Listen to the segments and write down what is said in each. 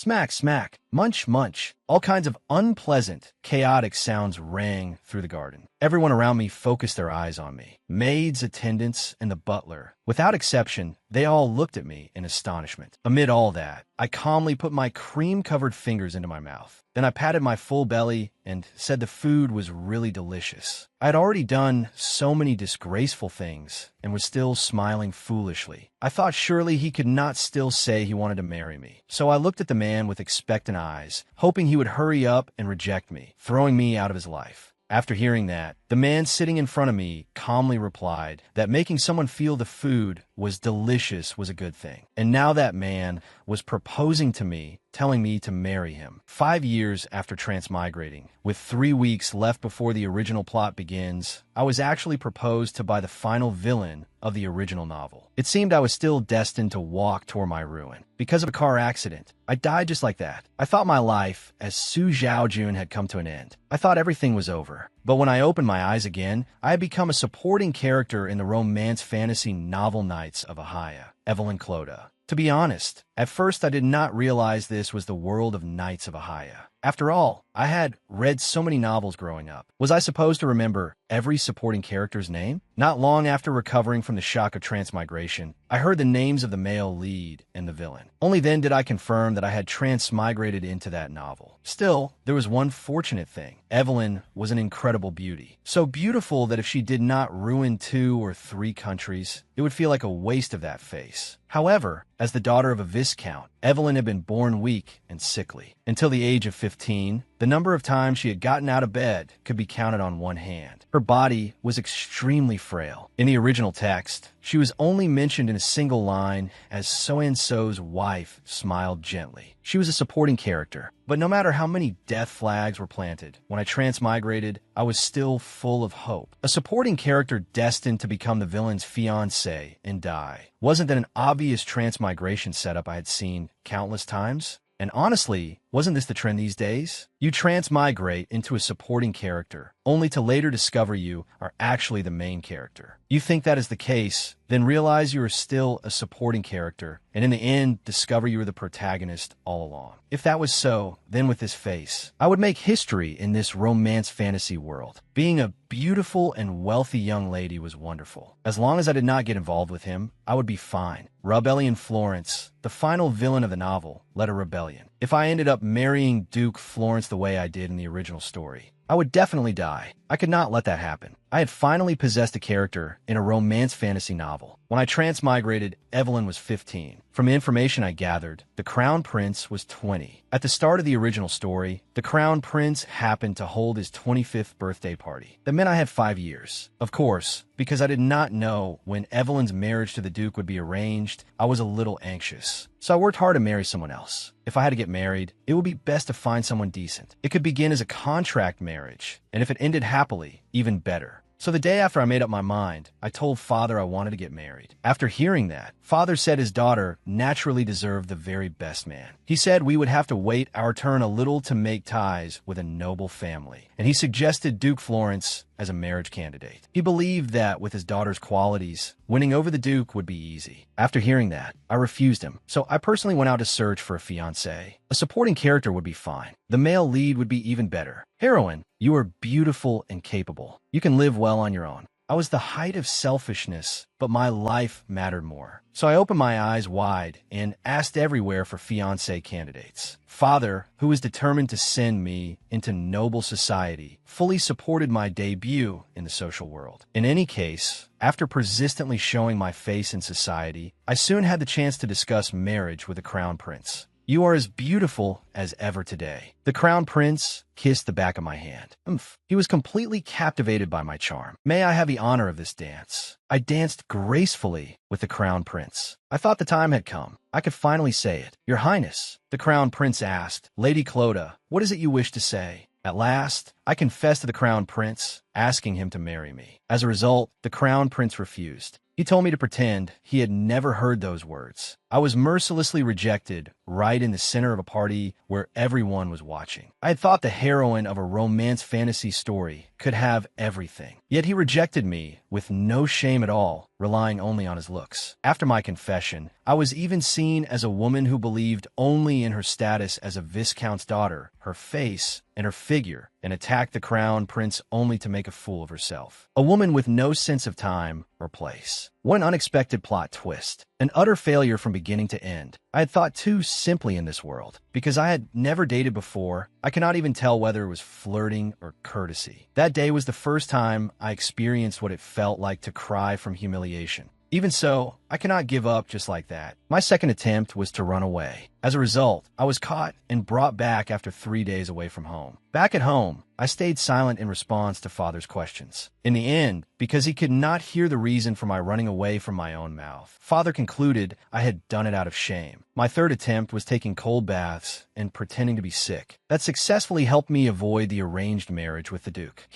Smack, smack, munch, munch. All kinds of unpleasant, chaotic sounds rang through the garden. Everyone around me focused their eyes on me. Maids, attendants, and the butler. Without exception, they all looked at me in astonishment. Amid all that, I calmly put my cream-covered fingers into my mouth. Then I patted my full belly and said the food was really delicious. I had already done so many disgraceful things and was still smiling foolishly. I thought surely he could not still say he wanted to marry me. So I looked at the man with expectant eyes, hoping he would hurry up and reject me, throwing me out of his life. After hearing that, the man sitting in front of me calmly replied that making someone feel the food was delicious was a good thing. And now that man was proposing to me, telling me to marry him. 5 years after transmigrating, with 3 weeks left before the original plot begins, I was actually proposed to by the final villain of the original novel. It seemed I was still destined to walk toward my ruin. Because of a car accident, I died just like that. I thought my life as Su Zhaojun had come to an end. I thought everything was over. But when I opened my eyes again, I had become a supporting character in the romance fantasy novel Knights of Ahaya, Evelyn Clodagh. To be honest, at first I did not realize this was the world of Knights of Ahaya. After all, I had read so many novels growing up. Was I supposed to remember every supporting character's name? Not long after recovering from the shock of transmigration, I heard the names of the male lead and the villain. Only then did I confirm that I had transmigrated into that novel. Still, there was one fortunate thing. Evelyn was an incredible beauty. So beautiful that if she did not ruin 2 or 3 countries, it would feel like a waste of that face. However, as the daughter of a viscount, Evelyn had been born weak and sickly. Until the age of 15, the number of times she had gotten out of bed could be counted on one hand. Her body was extremely frail. In the original text, she was only mentioned in a single line as so-and-so's wife smiled gently. She was a supporting character, but no matter how many death flags were planted, when I transmigrated, I was still full of hope. A supporting character destined to become the villain's fiancé and die. Wasn't that an obvious transmigration setup I had seen countless times? And honestly, wasn't this the trend these days? You transmigrate into a supporting character, only to later discover you are actually the main character. You think that is the case, then realize you are still a supporting character, and in the end, discover you were the protagonist all along. If that was so, then with this face, I would make history in this romance fantasy world. Being a beautiful and wealthy young lady was wonderful. As long as I did not get involved with him, I would be fine. Rebellion Florence, the final villain of the novel, led a rebellion. If I ended up marrying Duke Florence the way I did in the original story, I would definitely die. I could not let that happen. I had finally possessed a character in a romance fantasy novel. When I transmigrated, Evelyn was 15. From information I gathered, the Crown Prince was 20. At the start of the original story, the Crown Prince happened to hold his 25th birthday party. That meant I had 5 years. Of course, because I did not know when Evelyn's marriage to the Duke would be arranged, I was a little anxious. So I worked hard to marry someone else. If I had to get married, it would be best to find someone decent. It could begin as a contract marriage, and if it ended happily, even better. So the day after I made up my mind, I told Father I wanted to get married. After hearing that, Father said his daughter naturally deserved the very best man. He said we would have to wait our turn a little to make ties with a noble family, and he suggested Duke Florence as a marriage candidate. He believed that with his daughter's qualities, winning over the Duke would be easy. After hearing that, I refused him, so I personally went out to search for a fiancé. A supporting character would be fine. The male lead would be even better. Heroine, you are beautiful and capable. You can live well on your own. I was the height of selfishness, but my life mattered more. So I opened my eyes wide and asked everywhere for fiancé candidates. Father, who was determined to send me into noble society, fully supported my debut in the social world. In any case, after persistently showing my face in society, I soon had the chance to discuss marriage with the Crown Prince. You are as beautiful as ever today. The Crown Prince kissed the back of my hand. He was completely captivated by my charm. May I have the honor of this dance? I danced gracefully with the Crown Prince. I thought the time had come. I could finally say it. Your Highness, the Crown Prince asked, Lady Clodagh, what is it you wish to say? At last, I confessed to the Crown Prince, asking him to marry me. As a result, the Crown Prince refused. He told me to pretend he had never heard those words. I was mercilessly rejected right in the center of a party where everyone was watching. I had thought the heroine of a romance fantasy story could have everything. Yet he rejected me with no shame at all, relying only on his looks. After my confession, I was even seen as a woman who believed only in her status as a viscount's daughter, her face, and her figure, and attacked the crown prince only to make a fool of herself. A woman with no sense of time or place. What an unexpected plot twist. An utter failure from beginning to end. I had thought too simply in this world. Because I had never dated before, I cannot even tell whether it was flirting or courtesy. That day was the first time I experienced what it felt like to cry from humiliation. Even so, I cannot give up just like that. My second attempt was to run away. As a result, I was caught and brought back after 3 days away from home. Back at home, I stayed silent in response to Father's questions. In the end, because he could not hear the reason for my running away from my own mouth, Father concluded I had done it out of shame. My third attempt was taking cold baths and pretending to be sick. That successfully helped me avoid the arranged marriage with the Duke.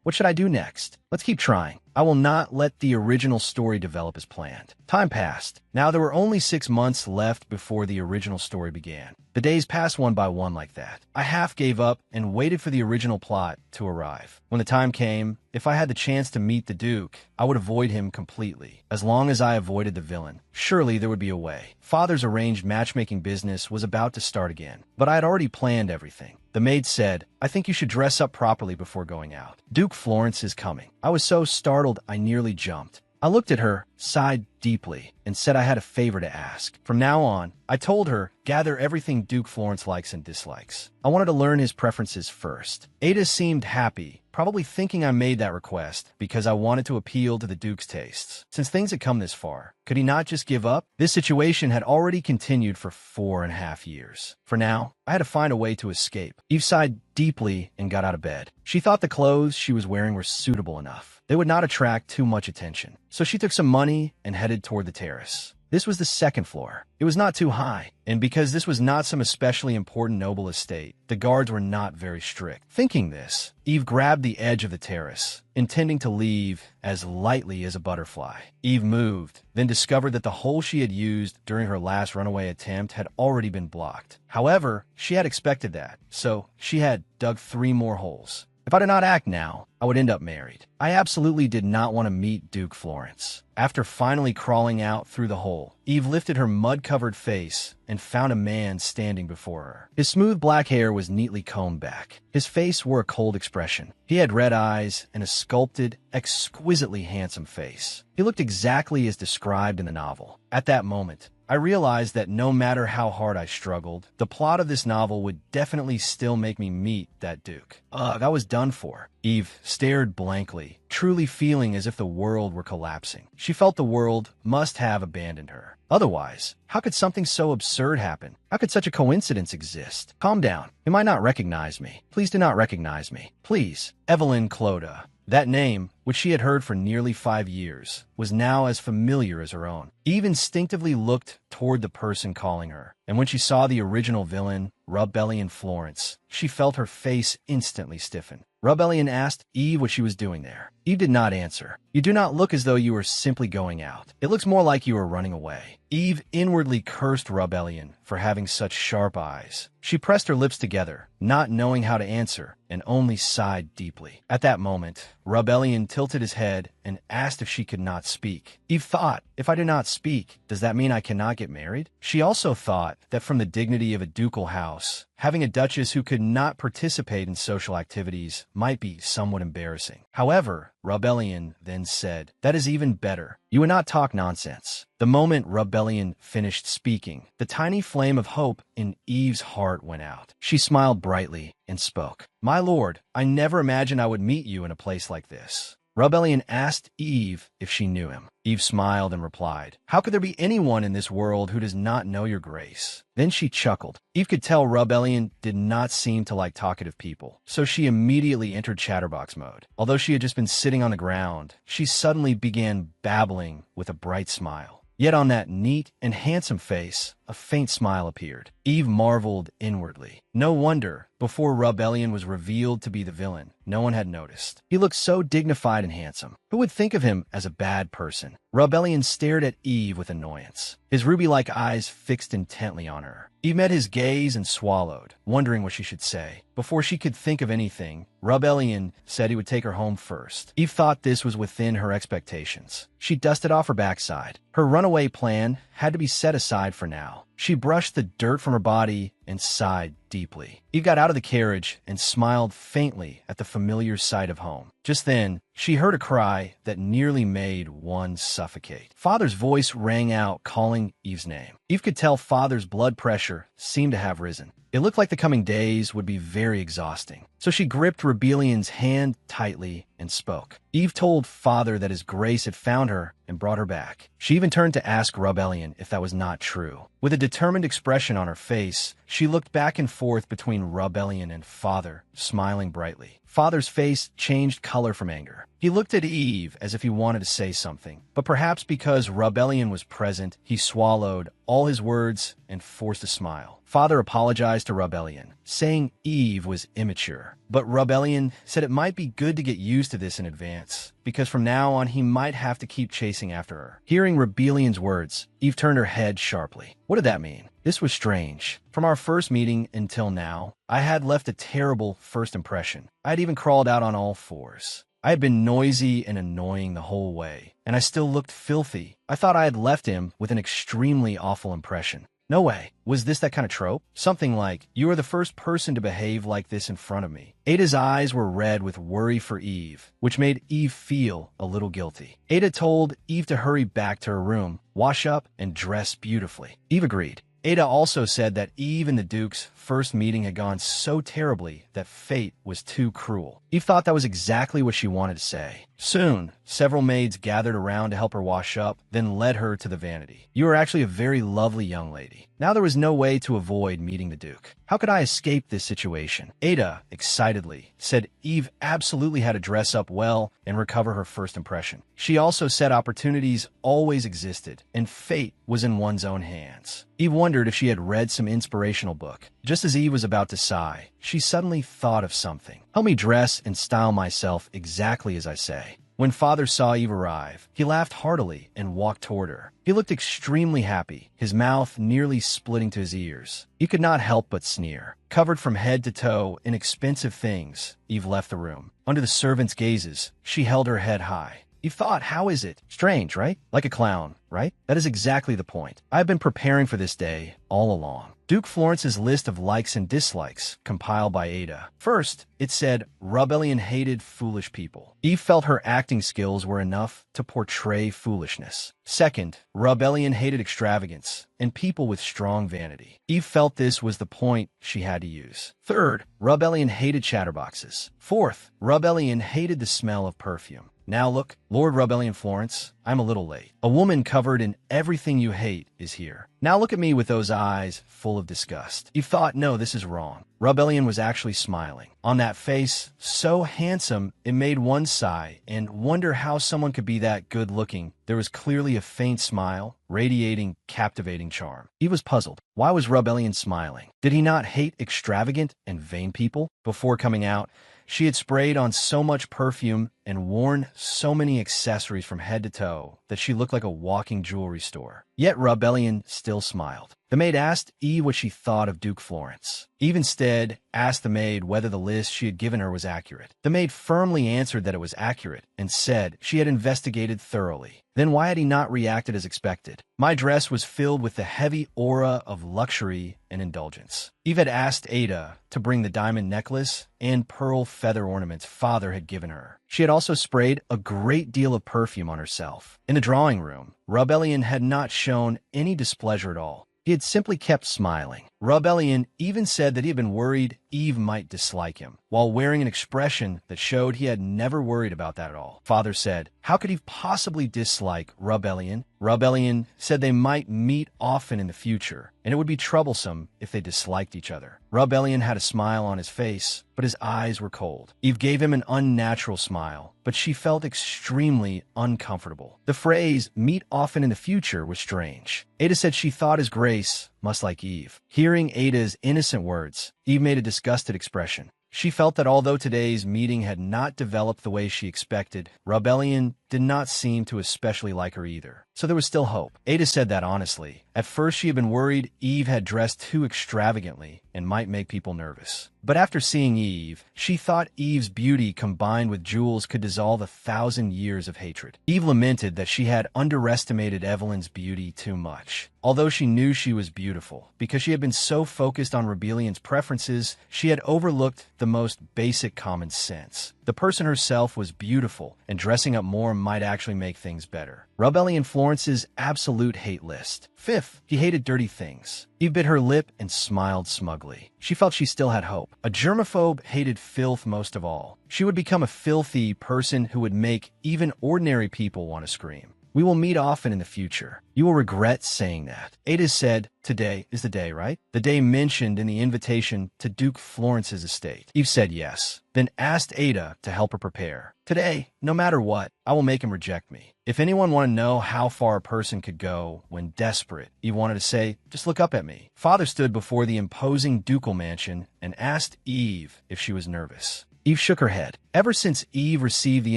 What should I do next? Let's keep trying. I will not let the original story develop as planned. Time passed. Now there were only 6 months left before the original story began. The days passed one by one like that. I half gave up and waited for the original plot to arrive. When the time came, if I had the chance to meet the Duke, I would avoid him completely. As long as I avoided the villain, surely there would be a way. Father's arranged matchmaking business was about to start again, but I had already planned everything. The maid said, "I think you should dress up properly before going out. Duke Florence is coming." I was so startled I nearly jumped. I looked at her, sighed deeply, and said I had a favor to ask. From now on, I told her, gather everything Duke Florence likes and dislikes. I wanted to learn his preferences first. Ada seemed happy, probably thinking I made that request because I wanted to appeal to the Duke's tastes. Since things had come this far, could he not just give up? This situation had already continued for 4.5 years. For now, I had to find a way to escape. Eve sighed deeply and got out of bed. She thought the clothes she was wearing were suitable enough. They would not attract too much attention. So she took some money and headed toward the terrace. This was the second floor. It was not too high, and because this was not some especially important noble estate, the guards were not very strict. Thinking this, Eve grabbed the edge of the terrace, intending to leave as lightly as a butterfly. Eve moved, then discovered that the hole she had used during her last runaway attempt had already been blocked. However, she had expected that, so she had dug 3 more holes. If I did not act now, I would end up married. I absolutely did not want to meet Duke Florence. After finally crawling out through the hole, Eve lifted her mud-covered face and found a man standing before her. His smooth black hair was neatly combed back. His face wore a cold expression. He had red eyes and a sculpted, exquisitely handsome face. He looked exactly as described in the novel. At that moment, I realized that no matter how hard I struggled, the plot of this novel would definitely still make me meet that Duke. Ugh, I was done for. Eve stared blankly, truly feeling as if the world were collapsing. She felt the world must have abandoned her. Otherwise, how could something so absurd happen? How could such a coincidence exist? Calm down. You might not recognize me. Please do not recognize me. Please. Evelyn Clodagh. That name, which she had heard for nearly 5 years, was now as familiar as her own. Eve instinctively looked toward the person calling her, and when she saw the original villain, Rebellion Florence, she felt her face instantly stiffen. Rebellion asked Eve what she was doing there. Eve did not answer. "You do not look as though you were simply going out. It looks more like you were running away." Eve inwardly cursed Rebellion for having such sharp eyes. She pressed her lips together, not knowing how to answer, and only sighed deeply. At that moment, Rebellion tilted his head and asked if she could not speak. Eve thought, if I do not speak, does that mean I cannot get married? She also thought that from the dignity of a ducal house, having a duchess who could not participate in social activities might be somewhat embarrassing. However, Rebellion then said, "That is even better. You would not talk nonsense." The moment Rebellion finished speaking, the tiny flame of hope in Eve's heart went out. She smiled brightly and spoke. "My lord, I never imagined I would meet you in a place like this." Rebellion asked Eve if she knew him. Eve smiled and replied, "How could there be anyone in this world who does not know your grace?" Then she chuckled. Eve could tell Rebellion did not seem to like talkative people, so she immediately entered chatterbox mode. Although she had just been sitting on the ground, she suddenly began babbling with a bright smile. Yet on that neat and handsome face a faint smile appeared. Eve marveled inwardly. No wonder, before Rebellion was revealed to be the villain, no one had noticed. He looked so dignified and handsome. Who would think of him as a bad person? Rebellion stared at Eve with annoyance, his ruby-like eyes fixed intently on her. Eve met his gaze and swallowed, wondering what she should say. Before she could think of anything, Rebellion said he would take her home first. Eve thought this was within her expectations. She dusted off her backside. Her runaway plan had to be set aside for now. She brushed the dirt from her body and sighed deeply. Eve got out of the carriage and smiled faintly at the familiar sight of home. Just then, she heard a cry that nearly made one suffocate. Father's voice rang out, calling Eve's name. Eve could tell Father's blood pressure seemed to have risen. It looked like the coming days would be very exhausting. So she gripped Rebellion's hand tightly and spoke. Eve told Father that his grace had found her and brought her back. She even turned to ask Rebellion if that was not true. With a determined expression on her face, she looked back and forth between Rebellion and Father, smiling brightly. Father's face changed color from anger. He looked at Eve as if he wanted to say something, but perhaps because Rebellion was present, he swallowed all his words and forced a smile. Father apologized to Rebellion, saying Eve was immature. But Rebellion said it might be good to get used to this in advance, because from now on he might have to keep chasing after her. Hearing Rebellion's words, Eve turned her head sharply. What did that mean? This was strange. From our first meeting until now, I had left a terrible first impression. I had even crawled out on all fours. I had been noisy and annoying the whole way, and I still looked filthy. I thought I had left him with an extremely awful impression. No way. Was this that kind of trope? Something like, you are the first person to behave like this in front of me. Ada's eyes were red with worry for Eve, which made Eve feel a little guilty. Ada told Eve to hurry back to her room, wash up, and dress beautifully. Eve agreed. Ada also said that Eve and the Duke's first meeting had gone so terribly that fate was too cruel. Eve thought that was exactly what she wanted to say. Soon, several maids gathered around to help her wash up, then led her to the vanity. You are actually a very lovely young lady. Now there was no way to avoid meeting the Duke. How could I escape this situation? Ada, excitedly, said Eve absolutely had to dress up well and recover her first impression. She also said opportunities always existed, and fate was in one's own hands. Eve wondered if she had read some inspirational book. Just as Eve was about to sigh, she suddenly thought of something. Help me dress and style myself exactly as I say. When Father saw Eve arrive, he laughed heartily and walked toward her. He looked extremely happy, his mouth nearly splitting to his ears. He could not help but sneer. Covered from head to toe in expensive things, Eve left the room. Under the servants' gazes, she held her head high. Eve thought, how is it? Strange, right? Like a clown, right? That is exactly the point. I've been preparing for this day all along. Duke Florence's list of likes and dislikes, compiled by Ada. First, it said, Rebellion hated foolish people. Eve felt her acting skills were enough to portray foolishness. Second, Rebellion hated extravagance and people with strong vanity. Eve felt this was the point she had to use. Third, Rebellion hated chatterboxes. Fourth, Rebellion hated the smell of perfume. Now look, Lord Rebellion Florence, I'm a little late. A woman covered in everything you hate is here. Now look at me with those eyes full of disgust. You thought, no, this is wrong. Rebellion was actually smiling. On that face, so handsome, it made one sigh and wonder how someone could be that good looking. There was clearly a faint smile, radiating captivating charm. Eve was puzzled. Why was Rebellion smiling? Did he not hate extravagant and vain people? Before coming out, she had sprayed on so much perfume and worn so many accessories from head to toe that she looked like a walking jewelry store. Yet Rebellion still smiled. The maid asked Eve what she thought of Duke Florence. Eve instead asked the maid whether the list she had given her was accurate. The maid firmly answered that it was accurate and said she had investigated thoroughly. Then why had he not reacted as expected? My dress was filled with the heavy aura of luxury and indulgence. Eve had asked Ada to bring the diamond necklace and pearl feather ornaments Father had given her. She had also sprayed a great deal of perfume on herself. In the drawing room, Rebellion had not shown any displeasure at all. He had simply kept smiling. Rebellion even said that he had been worried Eve might dislike him, while wearing an expression that showed he had never worried about that at all. Father said, how could he possibly dislike Rebellion? Rebellion said they might meet often in the future, and it would be troublesome if they disliked each other. Rebellion had a smile on his face, but his eyes were cold. Eve gave him an unnatural smile, but she felt extremely uncomfortable. The phrase, meet often in the future, was strange. Ada said she thought his grace must like Eve. Hearing Ada's innocent words, Eve made a disgusted expression. She felt that although today's meeting had not developed the way she expected, Rebellion did not seem to especially like her either. So there was still hope. Ada said that honestly. At first she had been worried Eve had dressed too extravagantly and might make people nervous. But after seeing Eve, she thought Eve's beauty combined with jewels could dissolve 1,000 years of hatred. Eve lamented that she had underestimated Evelyn's beauty too much. Although she knew she was beautiful, because she had been so focused on Rebellion's preferences, she had overlooked the most basic common sense. The person herself was beautiful, and dressing up more might actually make things better. Rebellion Florence's absolute hate list. Fifth, he hated dirty things. Eve bit her lip and smiled smugly. She felt she still had hope. A germaphobe hated filth most of all. She would become a filthy person who would make even ordinary people want to scream. We will meet often in the future. You will regret saying that. Ada said, today is the day, right? The day mentioned in the invitation to Duke Florence's estate. Eve said yes, then asked Ada to help her prepare. Today, no matter what, I will make him reject me. If anyone wanted to know how far a person could go when desperate, Eve wanted to say, just look up at me. Father stood before the imposing ducal mansion and asked Eve if she was nervous. Eve shook her head. Ever since Eve received the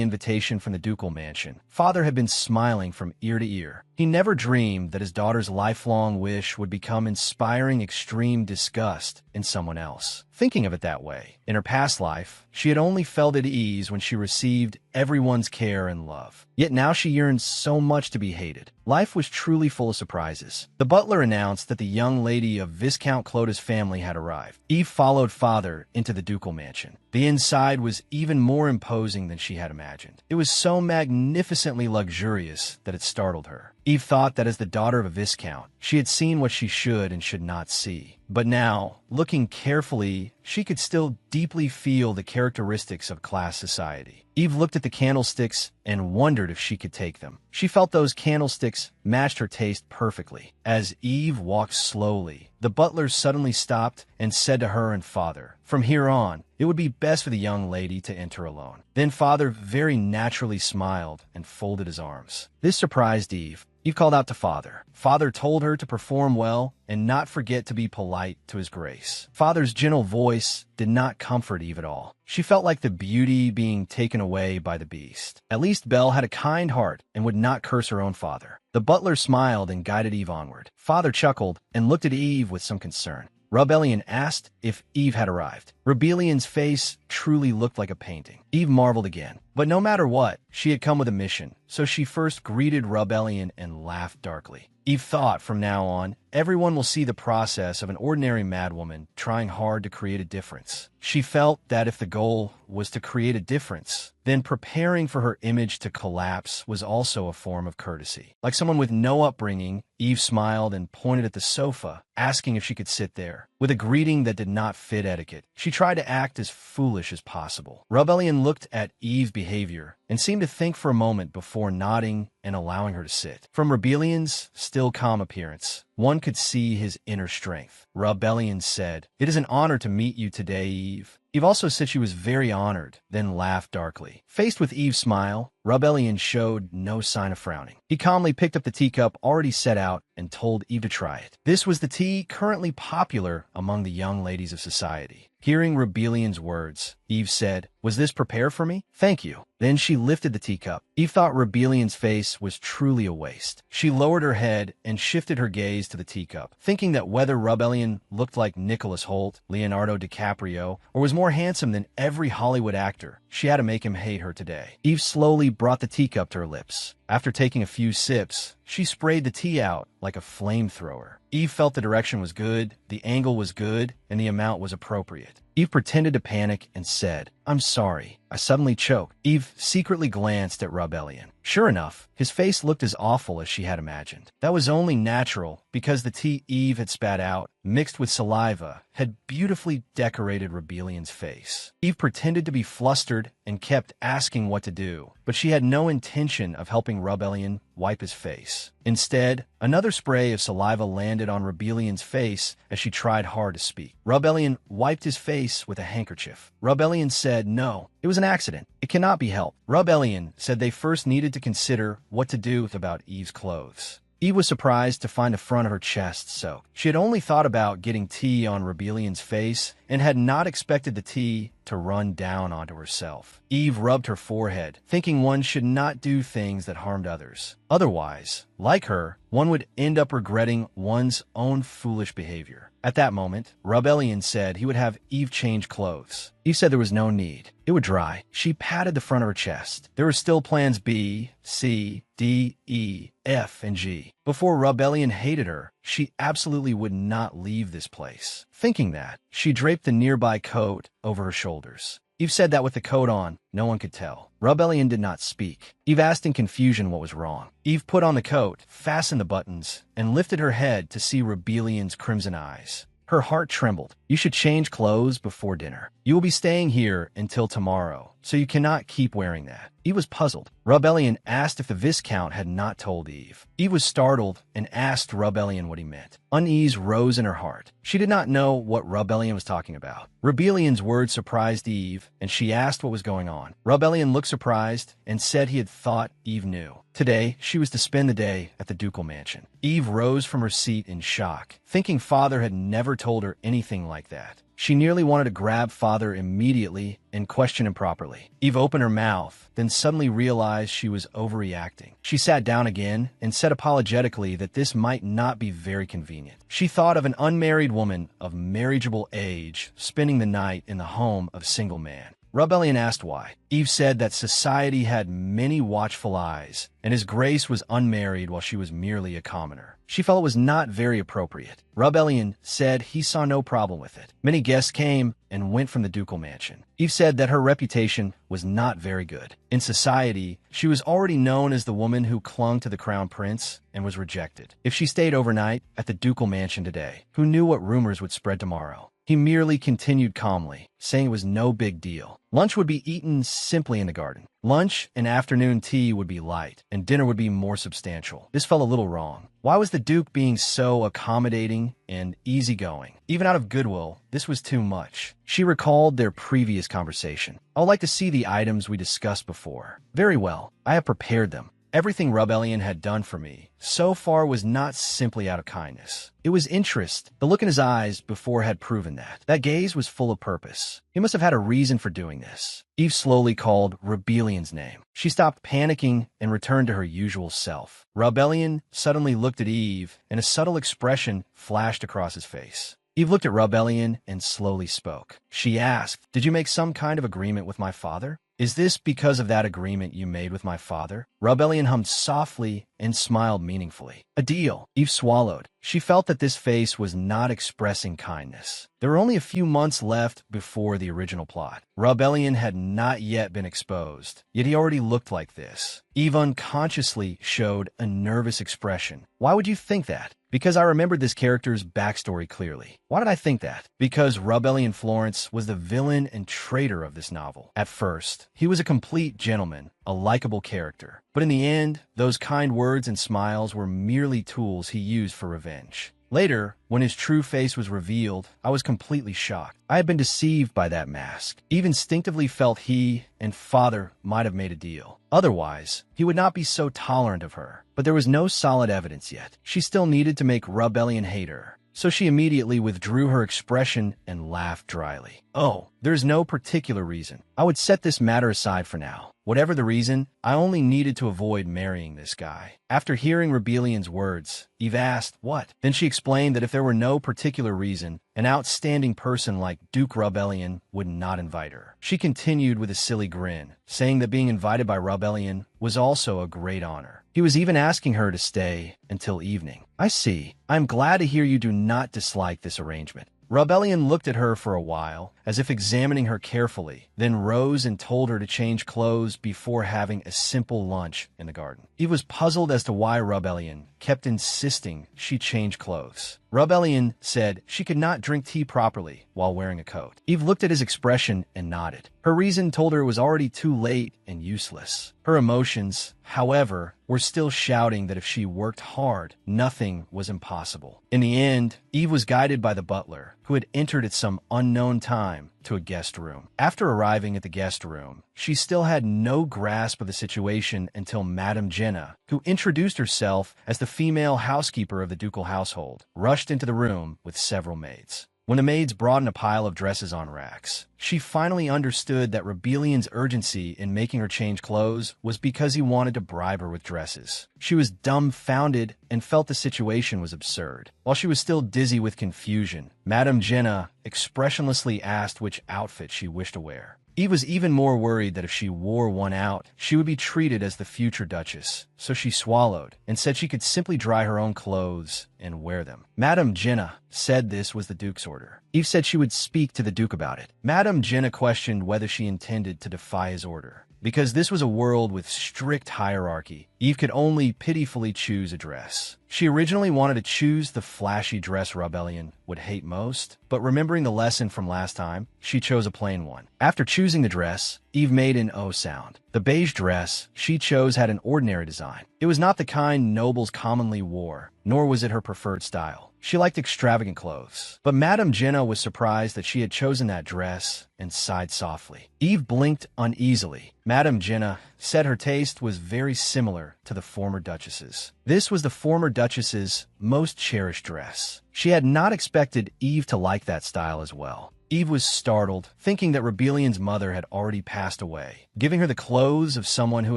invitation from the ducal mansion, Father had been smiling from ear to ear. He never dreamed that his daughter's lifelong wish would become inspiring extreme disgust in someone else. Thinking of it that way, in her past life, she had only felt at ease when she received everyone's care and love. Yet now she yearned so much to be hated. Life was truly full of surprises. The butler announced that the young lady of Viscount Cloda's family had arrived. Eve followed Father into the ducal mansion. The inside was even more imposing than she had imagined. It was so magnificently luxurious that it startled her. Eve thought that as the daughter of a viscount, she had seen what she should and should not see. But now, looking carefully, she could still deeply feel the characteristics of class society. Eve looked at the candlesticks and wondered if she could take them. She felt those candlesticks matched her taste perfectly. As Eve walked slowly, the butler suddenly stopped and said to her and Father, from here on, it would be best for the young lady to enter alone. Then Father very naturally smiled and folded his arms. This surprised Eve. Eve called out to Father. Father told her to perform well and not forget to be polite to his grace. Father's gentle voice did not comfort Eve at all. She felt like the beauty being taken away by the beast. At least Belle had a kind heart and would not curse her own father. The butler smiled and guided Eve onward. Father chuckled and looked at Eve with some concern. Rebellion asked if Eve had arrived. Rebellion's face truly looked like a painting. Eve marveled again. But no matter what, she had come with a mission, so she first greeted Rebellion and laughed darkly. Eve thought from now on, everyone will see the process of an ordinary madwoman trying hard to create a difference. She felt that if the goal was to create a difference, then preparing for her image to collapse was also a form of courtesy. Like someone with no upbringing, Eve smiled and pointed at the sofa, asking if she could sit there. With a greeting that did not fit etiquette, she tried to act as foolish as possible. Rebellion looked at Eve's behavior and seemed to think for a moment before nodding and allowing her to sit. From Rebellion's still calm appearance, one could see his inner strength. Rebellion said, "It is an honor to meet you today, Eve." Eve also said she was very honored, then laughed darkly. Faced with Eve's smile, Rebellion showed no sign of frowning. He calmly picked up the teacup already set out and told Eve to try it. This was the tea currently popular among the young ladies of society. Hearing Rebellion's words, Eve said, "Was this prepared for me? Thank you." Then she lifted the teacup. Eve thought Rebellion's face was truly a waste. She lowered her head and shifted her gaze to the teacup, thinking that whether Rebellion looked like Nicholas Hoult, Leonardo DiCaprio, or was more handsome than every Hollywood actor, she had to make him hate her today. Eve slowly brought the teacup to her lips. After taking a few sips, she sprayed the tea out like a flamethrower. Eve felt the direction was good, the angle was good, and the amount was appropriate. Eve pretended to panic and said, "I'm sorry. I suddenly choked." Eve secretly glanced at Rebellion. Sure enough, his face looked as awful as she had imagined. That was only natural because the tea Eve had spat out, mixed with saliva, had beautifully decorated Rebellion's face. Eve pretended to be flustered and kept asking what to do, but she had no intention of helping Rebellion wipe his face. Instead, another spray of saliva landed on Rebellion's face as she tried hard to speak. Rebellion wiped his face with a handkerchief. Rebellion said no, it was an accident. It cannot be helped. Rebellion said they first needed to consider what to do about Eve's clothes. Eve was surprised to find the front of her chest soaked. She had only thought about getting tea on Rebellion's face and had not expected the tea to run down onto herself. Eve rubbed her forehead, thinking one should not do things that harmed others. Otherwise, like her, one would end up regretting one's own foolish behavior. At that moment, Rebellion said he would have Eve change clothes. Eve said there was no need. It would dry. She patted the front of her chest. There were still plans B, C, D, E, F, and G. Before Rebellion hated her, she absolutely would not leave this place. Thinking that, she draped the nearby coat over her shoulders. Eve said that with the coat on, no one could tell. Rebellion did not speak. Eve asked in confusion what was wrong. Eve put on the coat, fastened the buttons, and lifted her head to see Rebellion's crimson eyes. Her heart trembled. You should change clothes before dinner. You will be staying here until tomorrow, so you cannot keep wearing that. Eve was puzzled. Rebellion asked if the Viscount had not told Eve. Eve was startled and asked Rebellion what he meant. Unease rose in her heart. She did not know what Rebellion was talking about. Rebellion's words surprised Eve, and she asked what was going on. Rebellion looked surprised and said he had thought Eve knew. Today, she was to spend the day at the ducal mansion. Eve rose from her seat in shock, thinking Father had never told her anything like that. She nearly wanted to grab Father immediately and question him properly. Eve opened her mouth, then suddenly realized she was overreacting. She sat down again and said apologetically that this might not be very convenient. She thought of an unmarried woman of marriageable age spending the night in the home of a single man. Rebellion asked why. Eve said that society had many watchful eyes, and His Grace was unmarried while she was merely a commoner. She felt it was not very appropriate. Rebellion said he saw no problem with it. Many guests came and went from the ducal mansion. Eve said that her reputation was not very good. In society, she was already known as the woman who clung to the crown prince and was rejected. If she stayed overnight at the ducal mansion today, who knew what rumors would spread tomorrow? He merely continued calmly, saying it was no big deal. Lunch would be eaten simply in the garden. Lunch and afternoon tea would be light, and dinner would be more substantial. This felt a little wrong. Why was the Duke being so accommodating and easygoing? Even out of goodwill, this was too much. She recalled their previous conversation. I would like to see the items we discussed before. Very well, I have prepared them. Everything Rebellion had done for me so far was not simply out of kindness. It was interest. The look in his eyes before had proven that. That gaze was full of purpose. He must have had a reason for doing this. Eve slowly called Rebellion's name. She stopped panicking and returned to her usual self. Rebellion suddenly looked at Eve, and a subtle expression flashed across his face. Eve looked at Rebellion and slowly spoke. She asked, "Did you make some kind of agreement with my father? Is this because of that agreement you made with my father?" Rebellion hummed softly and smiled meaningfully. A deal. Eve swallowed. She felt that this face was not expressing kindness. There were only a few months left before the original plot. Rebellion had not yet been exposed, yet he already looked like this. Eve unconsciously showed a nervous expression. Why would you think that? Because I remembered this character's backstory clearly. Why did I think that? Because Rebellion Florence was the villain and traitor of this novel. At first, he was a complete gentleman, a likable character. But in the end, those kind words and smiles were merely tools he used for revenge. Later, when his true face was revealed, I was completely shocked. I had been deceived by that mask. Eve instinctively felt he and Father might have made a deal. Otherwise, he would not be so tolerant of her. But there was no solid evidence yet. She still needed to make Rebellion hate her. So she immediately withdrew her expression and laughed dryly. Oh, there's no particular reason. I would set this matter aside for now. Whatever the reason, I only needed to avoid marrying this guy. After hearing Rebellion's words, Eve asked, "What?" Then she explained that if there were no particular reason, an outstanding person like Duke Rebellion would not invite her. She continued with a silly grin, saying that being invited by Rebellion was also a great honor. He was even asking her to stay until evening. I see. I'm glad to hear you do not dislike this arrangement. Rebellion looked at her for a while, as if examining her carefully, then rose and told her to change clothes before having a simple lunch in the garden. Eve was puzzled as to why Rebellion kept insisting she change clothes. Rebellion said she could not drink tea properly while wearing a coat. Eve looked at his expression and nodded. Her reason told her it was already too late and useless. Her emotions, however, were still shouting that if she worked hard, nothing was impossible. In the end, Eve was guided by the butler, who had entered at some unknown time to a guest room. After arriving at the guest room, she still had no grasp of the situation until Madame Jenna, who introduced herself as the female housekeeper of the ducal household, rushed into the room with several maids. When the maids brought in a pile of dresses on racks, she finally understood that Rebellion's urgency in making her change clothes was because he wanted to bribe her with dresses. She was dumbfounded and felt the situation was absurd. While she was still dizzy with confusion, Madame Jenna expressionlessly asked which outfit she wished to wear. Eve was even more worried that if she wore one out, she would be treated as the future Duchess, so she swallowed and said she could simply dry her own clothes and wear them. Madame Jenna said this was the Duke's order. Eve said she would speak to the Duke about it. Madame Jenna questioned whether she intended to defy his order. Because this was a world with strict hierarchy, Eve could only pitifully choose a dress. She originally wanted to choose the flashy dress Rebellion would hate most, but remembering the lesson from last time, she chose a plain one. After choosing the dress, Eve made an O sound. The beige dress she chose had an ordinary design. It was not the kind nobles commonly wore, nor was it her preferred style. She liked extravagant clothes. But Madame Jenna was surprised that she had chosen that dress and sighed softly. Eve blinked uneasily. Madame Jenna said her taste was very similar to the former Duchess's. This was the former Duchess's most cherished dress. She had not expected Eve to like that style as well. Eve was startled, thinking that Rebellion's mother had already passed away. Giving her the clothes of someone who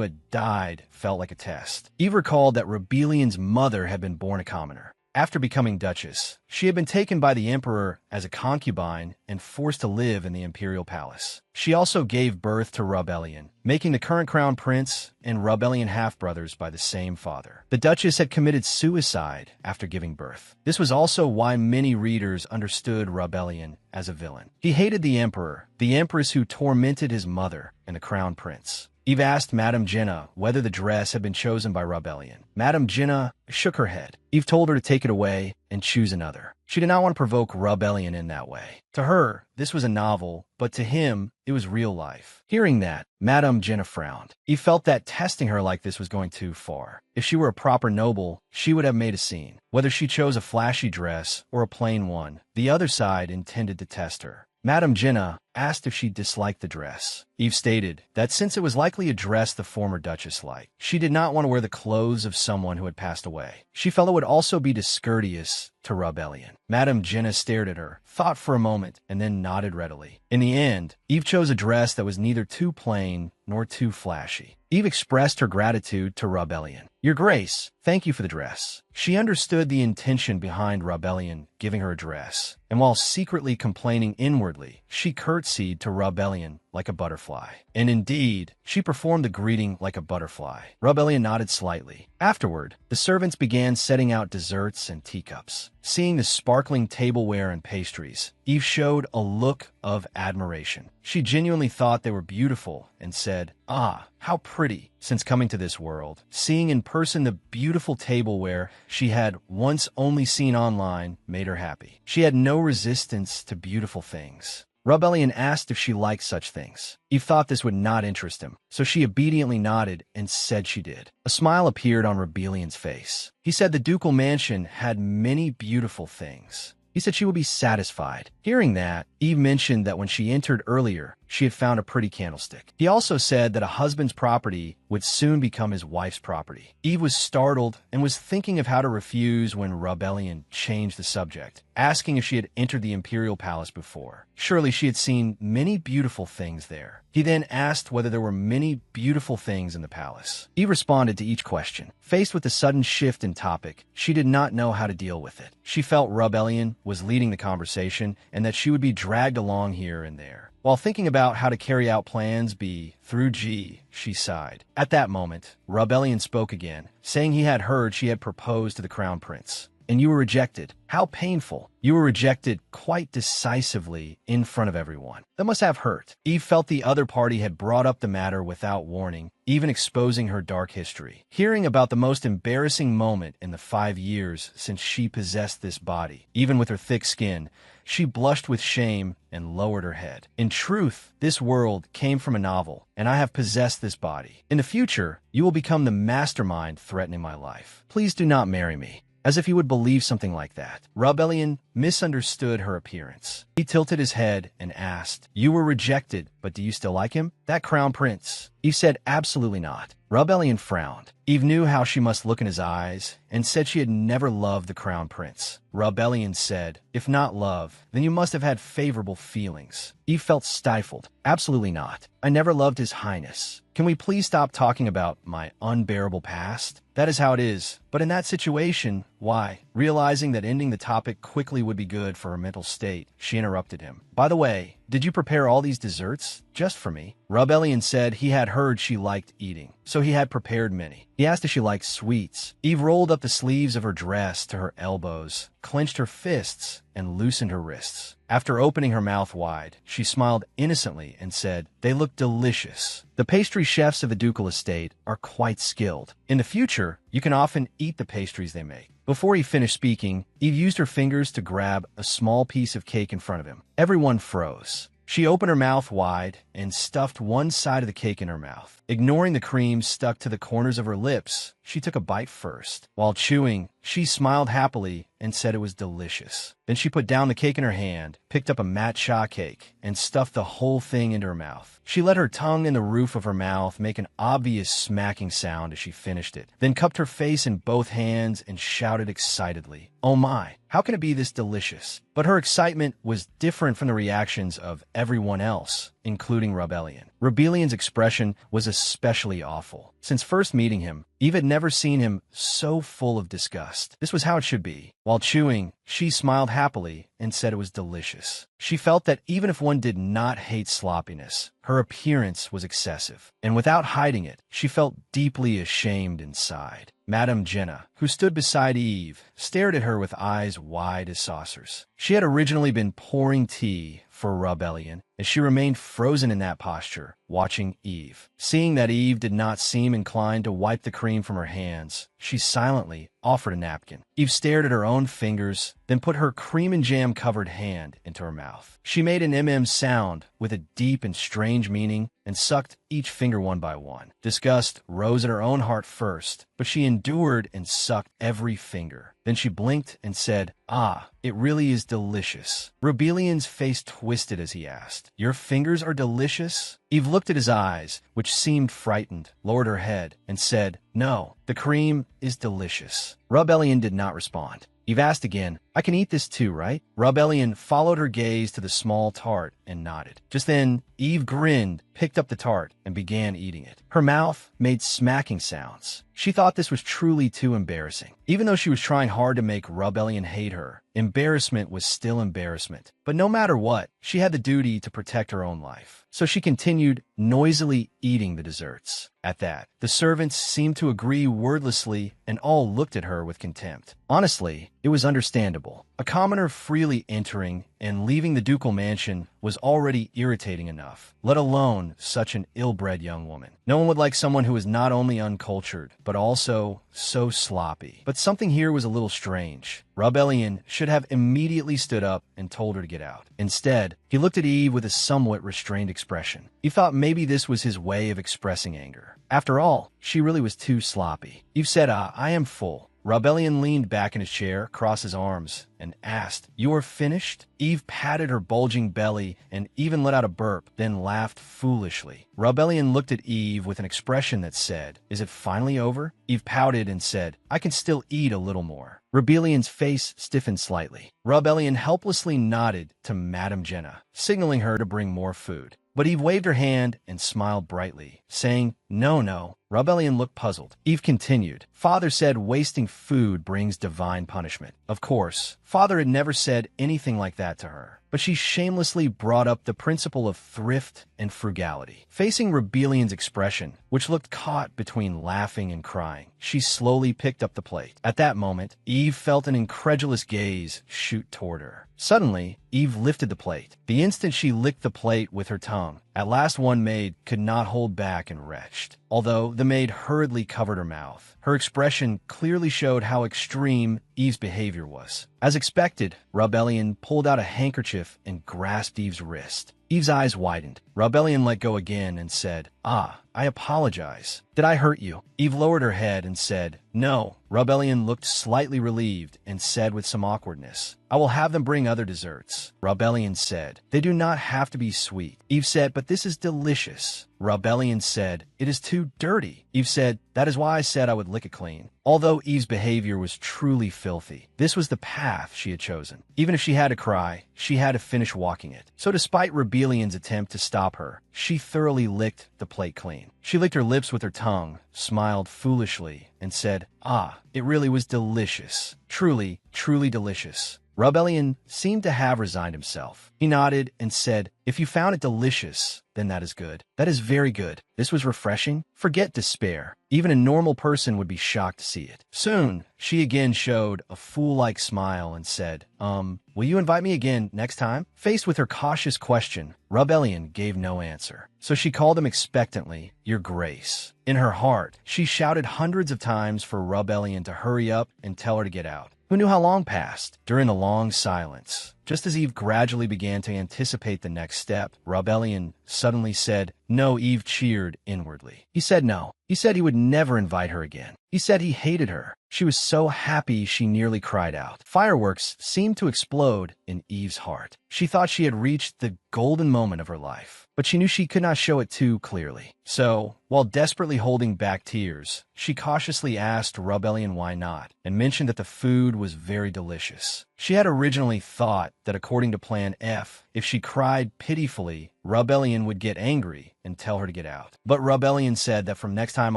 had died felt like a test. Eve recalled that Rebellion's mother had been born a commoner. After becoming Duchess, she had been taken by the Emperor as a concubine and forced to live in the imperial palace. She also gave birth to Rebellion, making the current crown prince and Rebellion half-brothers by the same father. The Duchess had committed suicide after giving birth. This was also why many readers understood Rebellion as a villain. He hated the Emperor, the Empress who tormented his mother, and the crown prince. Eve asked Madame Jenna whether the dress had been chosen by Rebellion. Madame Jenna shook her head. Eve told her to take it away and choose another. She did not want to provoke Rebellion in that way. To her, this was a novel, but to him, it was real life. Hearing that, Madame Jenna frowned. Eve felt that testing her like this was going too far. If she were a proper noble, she would have made a scene. Whether she chose a flashy dress or a plain one, the other side intended to test her. Madame Jenna asked if she disliked the dress. Eve stated that since it was likely a dress the former Duchess liked, she did not want to wear the clothes of someone who had passed away. She felt it would also be discourteous to Rebellion. Madame Jenna stared at her, thought for a moment, and then nodded readily. In the end, Eve chose a dress that was neither too plain nor too flashy. Eve expressed her gratitude to Rebellion. "Your Grace, thank you for the dress." She understood the intention behind Rebellion giving her a dress, and while secretly complaining inwardly, she curtsied to Rebellion like a butterfly. And indeed, she performed the greeting like a butterfly. Rebellion nodded slightly. Afterward, the servants began setting out desserts and teacups. Seeing the sparkling tableware and pastries, Eve showed a look of admiration. She genuinely thought they were beautiful and said, "Ah, how pretty." Since coming to this world, seeing in person the beautiful tableware she had once only seen online made her happy. She had no resistance to beautiful things. Rebellion asked if she liked such things. Eve thought this would not interest him, so she obediently nodded and said she did. A smile appeared on Rebellion's face. He said the ducal mansion had many beautiful things. He said she would be satisfied. Hearing that, Eve mentioned that when she entered earlier, she had found a pretty candlestick. He also said that a husband's property would soon become his wife's property. Eve was startled and was thinking of how to refuse when Rebellion changed the subject, asking if she had entered the imperial palace before. Surely she had seen many beautiful things there. He then asked whether there were many beautiful things in the palace. Eve responded to each question. Faced with the sudden shift in topic, she did not know how to deal with it. She felt Rebellion was leading the conversation and that she would be dragged along here and there. While thinking about how to carry out plans B through G, she sighed. At that moment, Rebellion spoke again, saying he had heard she had proposed to the crown prince. and you were rejected. How painful. You were rejected quite decisively in front of everyone. That must have hurt. Eve felt the other party had brought up the matter without warning, even exposing her dark history. Hearing about the most embarrassing moment in the 5 years since she possessed this body, even with her thick skin, she blushed with shame and lowered her head. In truth, this world came from a novel, and I have possessed this body. In the future, you will become the mastermind threatening my life. Please do not marry me. As if he would believe something like that. Rubellion misunderstood her appearance. He tilted his head and asked, "You were rejected, but do you still like him? That crown prince?" Eve said, "Absolutely not." Rubellion frowned. Eve knew how she must look in his eyes and said she had never loved the crown prince. Rubellion said, "If not love, then you must have had favorable feelings." Eve felt stifled. "Absolutely not. I never loved his highness. Can we please stop talking about my unbearable past? That is how it is. But in that situation, why?" Realizing that ending the topic quickly would be good for her mental state, she interrupted him. "By the way, did you prepare all these desserts just for me?" Rubellion said he had heard she liked eating, so he had prepared many. He asked if she liked sweets. Eve rolled up the sleeves of her dress to her elbows, clenched her fists, and loosened her wrists. After opening her mouth wide, she smiled innocently and said, "They look delicious." The pastry chefs of the ducal estate are quite skilled. In the future, you can often eat the pastries they make. Before he finished speaking, Eve used her fingers to grab a small piece of cake in front of him. Everyone froze. She opened her mouth wide and stuffed one side of the cake in her mouth. Ignoring the cream stuck to the corners of her lips, she took a bite first. While chewing, she smiled happily and said it was delicious. Then she put down the cake in her hand, picked up a matcha cake, and stuffed the whole thing into her mouth. She let her tongue in the roof of her mouth make an obvious smacking sound as she finished it, then cupped her face in both hands and shouted excitedly, "Oh my, how can it be this delicious?" But her excitement was different from the reactions of everyone else, including Rubellion. Rubellion's expression was especially awful. Since first meeting him, Eve had never seen him so full of disgust. This was how it should be. While chewing, she smiled happily and said it was delicious. She felt that even if one did not hate sloppiness, her appearance was excessive. And without hiding it, she felt deeply ashamed inside. Madame Jenna, who stood beside Eve, stared at her with eyes wide as saucers. She had originally been pouring tea for Rubellion, as she remained frozen in that posture, watching Eve. Seeing that Eve did not seem inclined to wipe the cream from her hands, she silently offered a napkin. Eve stared at her own fingers, then put her cream and jam covered hand into her mouth. She made an sound with a deep and strange meaning and sucked each finger one by one. Disgust rose at her own heart first, but she endured and sucked every finger. Then she blinked and said, "Ah, it really is delicious." Rubellion's face twisted as he asked, "Your fingers are delicious?" Eve looked at his eyes, which seemed frightened, lowered her head, and said, "No, the cream is delicious." Rubellion did not respond. Eve asked again, "I can eat this too, right?" Rubellion followed her gaze to the small tart and nodded. Just then, Eve grinned, picked up the tart, and began eating it. Her mouth made smacking sounds. She thought this was truly too embarrassing. Even though she was trying hard to make Rubellion hate her, embarrassment was still embarrassment. But no matter what, she had the duty to protect her own life. So she continued noisily eating the desserts. At that, the servants seemed to agree wordlessly and all looked at her with contempt. Honestly, it was understandable. A commoner freely entering and leaving the ducal mansion was already irritating enough, let alone such an ill-bred young woman. No one would like someone who was not only uncultured, but also so sloppy. But something here was a little strange. Rubellion should have immediately stood up and told her to get out. Instead, he looked at Eve with a somewhat restrained expression. He thought maybe this was his way of expressing anger. After all, she really was too sloppy. Eve said, "I am full." Rubellion leaned back in his chair, crossed his arms, and asked, "You are finished?" Eve patted her bulging belly and even let out a burp, then laughed foolishly. Rubellion looked at Eve with an expression that said, "Is it finally over?" Eve pouted and said, "I can still eat a little more." Rubellion's face stiffened slightly. Rubellion helplessly nodded to Madame Jenna, signaling her to bring more food. But Eve waved her hand and smiled brightly, saying, No. Rubellion looked puzzled. Eve continued, "Father said wasting food brings divine punishment." Of course, Father had never said anything like that to her. but she shamelessly brought up the principle of thrift and frugality. Facing Rebellion's expression, which looked caught between laughing and crying, she slowly picked up the plate. At that moment, Eve felt an incredulous gaze shoot toward her. Suddenly, Eve lifted the plate. The instant she licked the plate with her tongue, at last one maid could not hold back and retched. Although the maid hurriedly covered her mouth, her expression clearly showed how extreme Eve's behavior was. As expected, Rebellion pulled out a handkerchief and grasped Eve's wrist. Eve's eyes widened. Rebellion let go again and said, "Ah, I apologize. Did I hurt you?" Eve lowered her head and said, "No." Rebellion looked slightly relieved and said with some awkwardness, "I will have them bring other desserts." Rebellion said, "They do not have to be sweet." Eve said, "But this is delicious." Rebellion said, "It is too dirty." Eve said, "That is why I said I would lick it clean." Although Eve's behavior was truly filthy, this was the path she had chosen. Even if she had to cry, she had to finish walking it. So despite Rebellion's attempt to stop her, she thoroughly licked the plate clean. She licked her lips with her tongue, smiled foolishly, and said, "Ah, it really was delicious. Truly, truly delicious." Rebellion seemed to have resigned himself. He nodded and said, "If you found it delicious, then that is good. That is very good. This was refreshing. Forget despair. Even a normal person would be shocked to see it." Soon, she again showed a fool-like smile and said, will you invite me again next time?" Faced with her cautious question, Rebellion gave no answer. So she called him expectantly, "Your Grace." In her heart, she shouted hundreds of times for Rebellion to hurry up and tell her to get out. Who knew how long passed? During a long silence, just as Eve gradually began to anticipate the next step, Rebellion suddenly said, "No." Eve cheered inwardly. He said no. He said he would never invite her again. He said he hated her. She was so happy she nearly cried out. Fireworks seemed to explode in Eve's heart. She thought she had reached the golden moment of her life, but she knew she could not show it too clearly. So, while desperately holding back tears, she cautiously asked Rebellion why not, and mentioned that the food was very delicious. She had originally thought that according to Plan F, if she cried pitifully, Rebellion would get angry and tell her to get out. But Rebellion said that from next time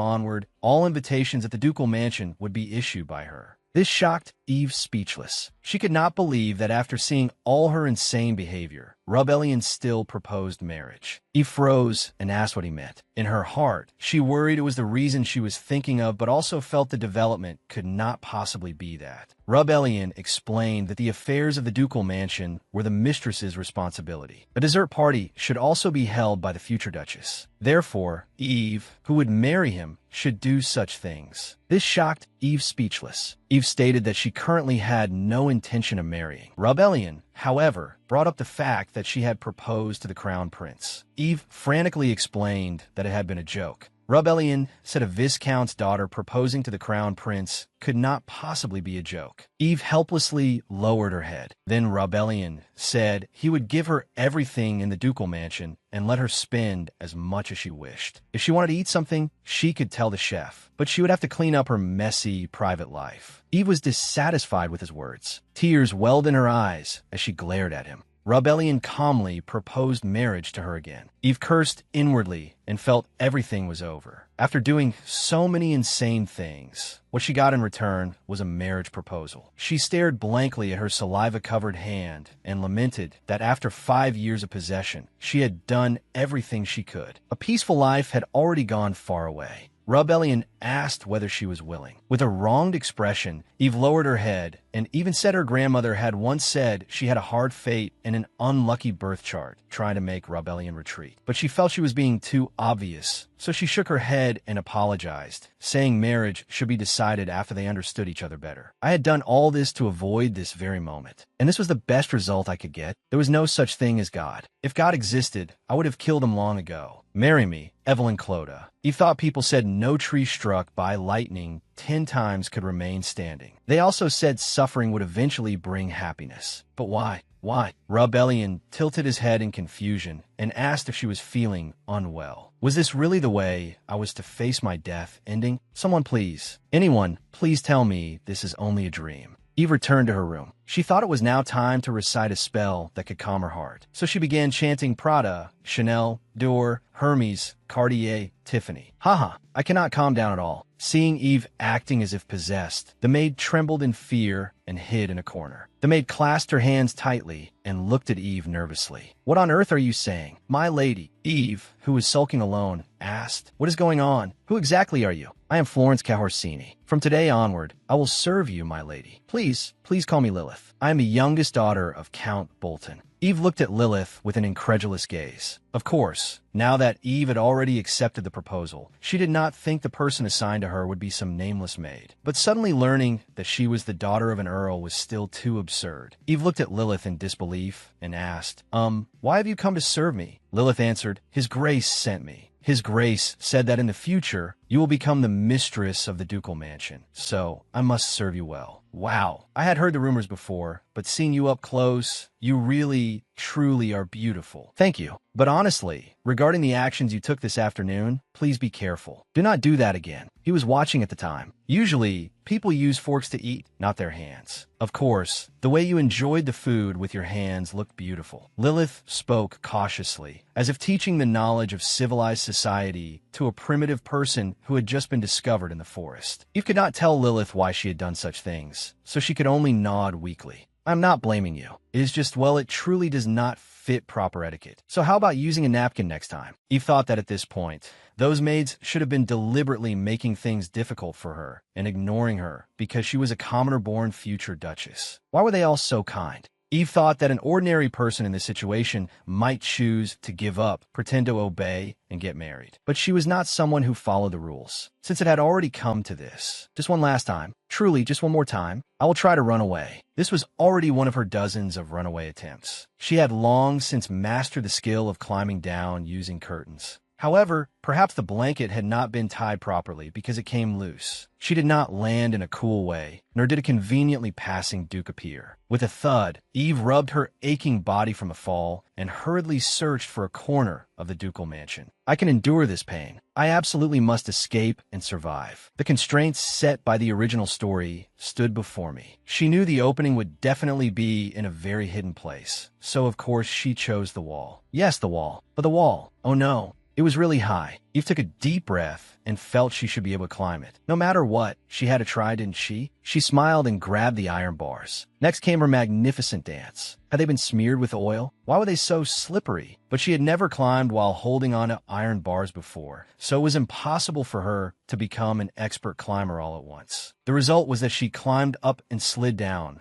onward, all invitations at the ducal mansion would be issued by her. This shocked Eve speechless. She could not believe that after seeing all her insane behavior, Rebellion still proposed marriage. Eve froze and asked what he meant. In her heart, she worried it was the reason she was thinking of, but also felt the development could not possibly be that. Rebellion explained that the affairs of the ducal mansion were the mistress's responsibility. A dessert party should also be held by the future duchess. Therefore, Eve, who would marry him, should do such things. This shocked Eve speechless. Eve stated that she currently had no intention of marrying. Rebellion, however, brought up the fact that she had proposed to the crown prince. Eve frantically explained that it had been a joke. Rebellion said a viscount's daughter proposing to the crown prince could not possibly be a joke. Eve helplessly lowered her head. Then Rebellion said he would give her everything in the ducal mansion and let her spend as much as she wished. If she wanted to eat something, she could tell the chef, but she would have to clean up her messy private life. Eve was dissatisfied with his words. Tears welled in her eyes as she glared at him. Rebellion calmly proposed marriage to her again. Eve cursed inwardly and felt everything was over. After doing so many insane things, what she got in return was a marriage proposal. She stared blankly at her saliva-covered hand and lamented that after 5 years of possession, she had done everything she could. A peaceful life had already gone far away. Rebellion asked whether she was willing. With a wronged expression, Eve lowered her head and even said her grandmother had once said she had a hard fate and an unlucky birth chart, trying to make Rebellion retreat. But she felt she was being too obvious, so she shook her head and apologized, saying marriage should be decided after they understood each other better. "I had done all this to avoid this very moment, and this was the best result I could get. There was no such thing as God. If God existed, I would have killed him long ago. Marry me, Evelyn Clodagh." He thought people said no tree struck by lightning 10 times could remain standing. They also said suffering would eventually bring happiness. But why? Why? Rebellion tilted his head in confusion and asked if she was feeling unwell. Was this really the way I was to face my death ending? Someone please, anyone, please tell me this is only a dream. Eve returned to her room. She thought it was now time to recite a spell that could calm her heart. So she began chanting Prada, Chanel, Dior, Hermes, Cartier, Tiffany. Haha, I cannot calm down at all. Seeing Eve acting as if possessed, the maid trembled in fear and hid in a corner. The maid clasped her hands tightly and looked at Eve nervously. What on earth are you saying? My lady. Eve, who was sulking alone, asked, What is going on? Who exactly are you? I am Florence Cahorsini. From today onward, I will serve you, my lady. Please call me Lilith. I am the youngest daughter of Count Bolton. Eve looked at Lilith with an incredulous gaze. Of course, now that Eve had already accepted the proposal, she did not think the person assigned to her would be some nameless maid. But suddenly learning that she was the daughter of an earl was still too absurd. Eve looked at Lilith in disbelief and asked, why have you come to serve me? Lilith answered, His Grace sent me. His Grace said that in the future, you will become the mistress of the ducal mansion, so I must serve you well. Wow, I had heard the rumors before, but seeing you up close, you really, truly are beautiful. Thank you. But honestly, regarding the actions you took this afternoon, please be careful. Do not do that again. He was watching at the time. Usually, people use forks to eat, not their hands. Of course, the way you enjoyed the food with your hands looked beautiful. Lilith spoke cautiously, as if teaching the knowledge of civilized society to a primitive person who had just been discovered in the forest. Eve could not tell Lilith why she had done such things, so she could only nod weakly. I'm not blaming you. It is just, well, it truly does not fit proper etiquette. So how about using a napkin next time? Eve thought that at this point, those maids should have been deliberately making things difficult for her and ignoring her because she was a commoner-born future duchess. Why were they all so kind? Eve thought that an ordinary person in this situation might choose to give up, pretend to obey, and get married. But she was not someone who followed the rules. Since it had already come to this, just one last time, truly just one more time, I will try to run away. This was already one of her dozens of runaway attempts. She had long since mastered the skill of climbing down using curtains. However, perhaps the blanket had not been tied properly because it came loose. She did not land in a cool way, nor did a conveniently passing Duke appear. With a thud, Eve rubbed her aching body from a fall and hurriedly searched for a corner of the ducal mansion. I can endure this pain. I absolutely must escape and survive. The constraints set by the original story stood before me. She knew the opening would definitely be in a very hidden place, so of course she chose the wall. Yes, the wall. But the wall, oh no. It was really high. Eve took a deep breath and felt she should be able to climb it. No matter what, she had to try, didn't she? She smiled and grabbed the iron bars. Next came her magnificent dance. Had they been smeared with oil? Why were they so slippery? But she had never climbed while holding on to iron bars before, so it was impossible for her to become an expert climber all at once. The result was that she climbed up and slid down,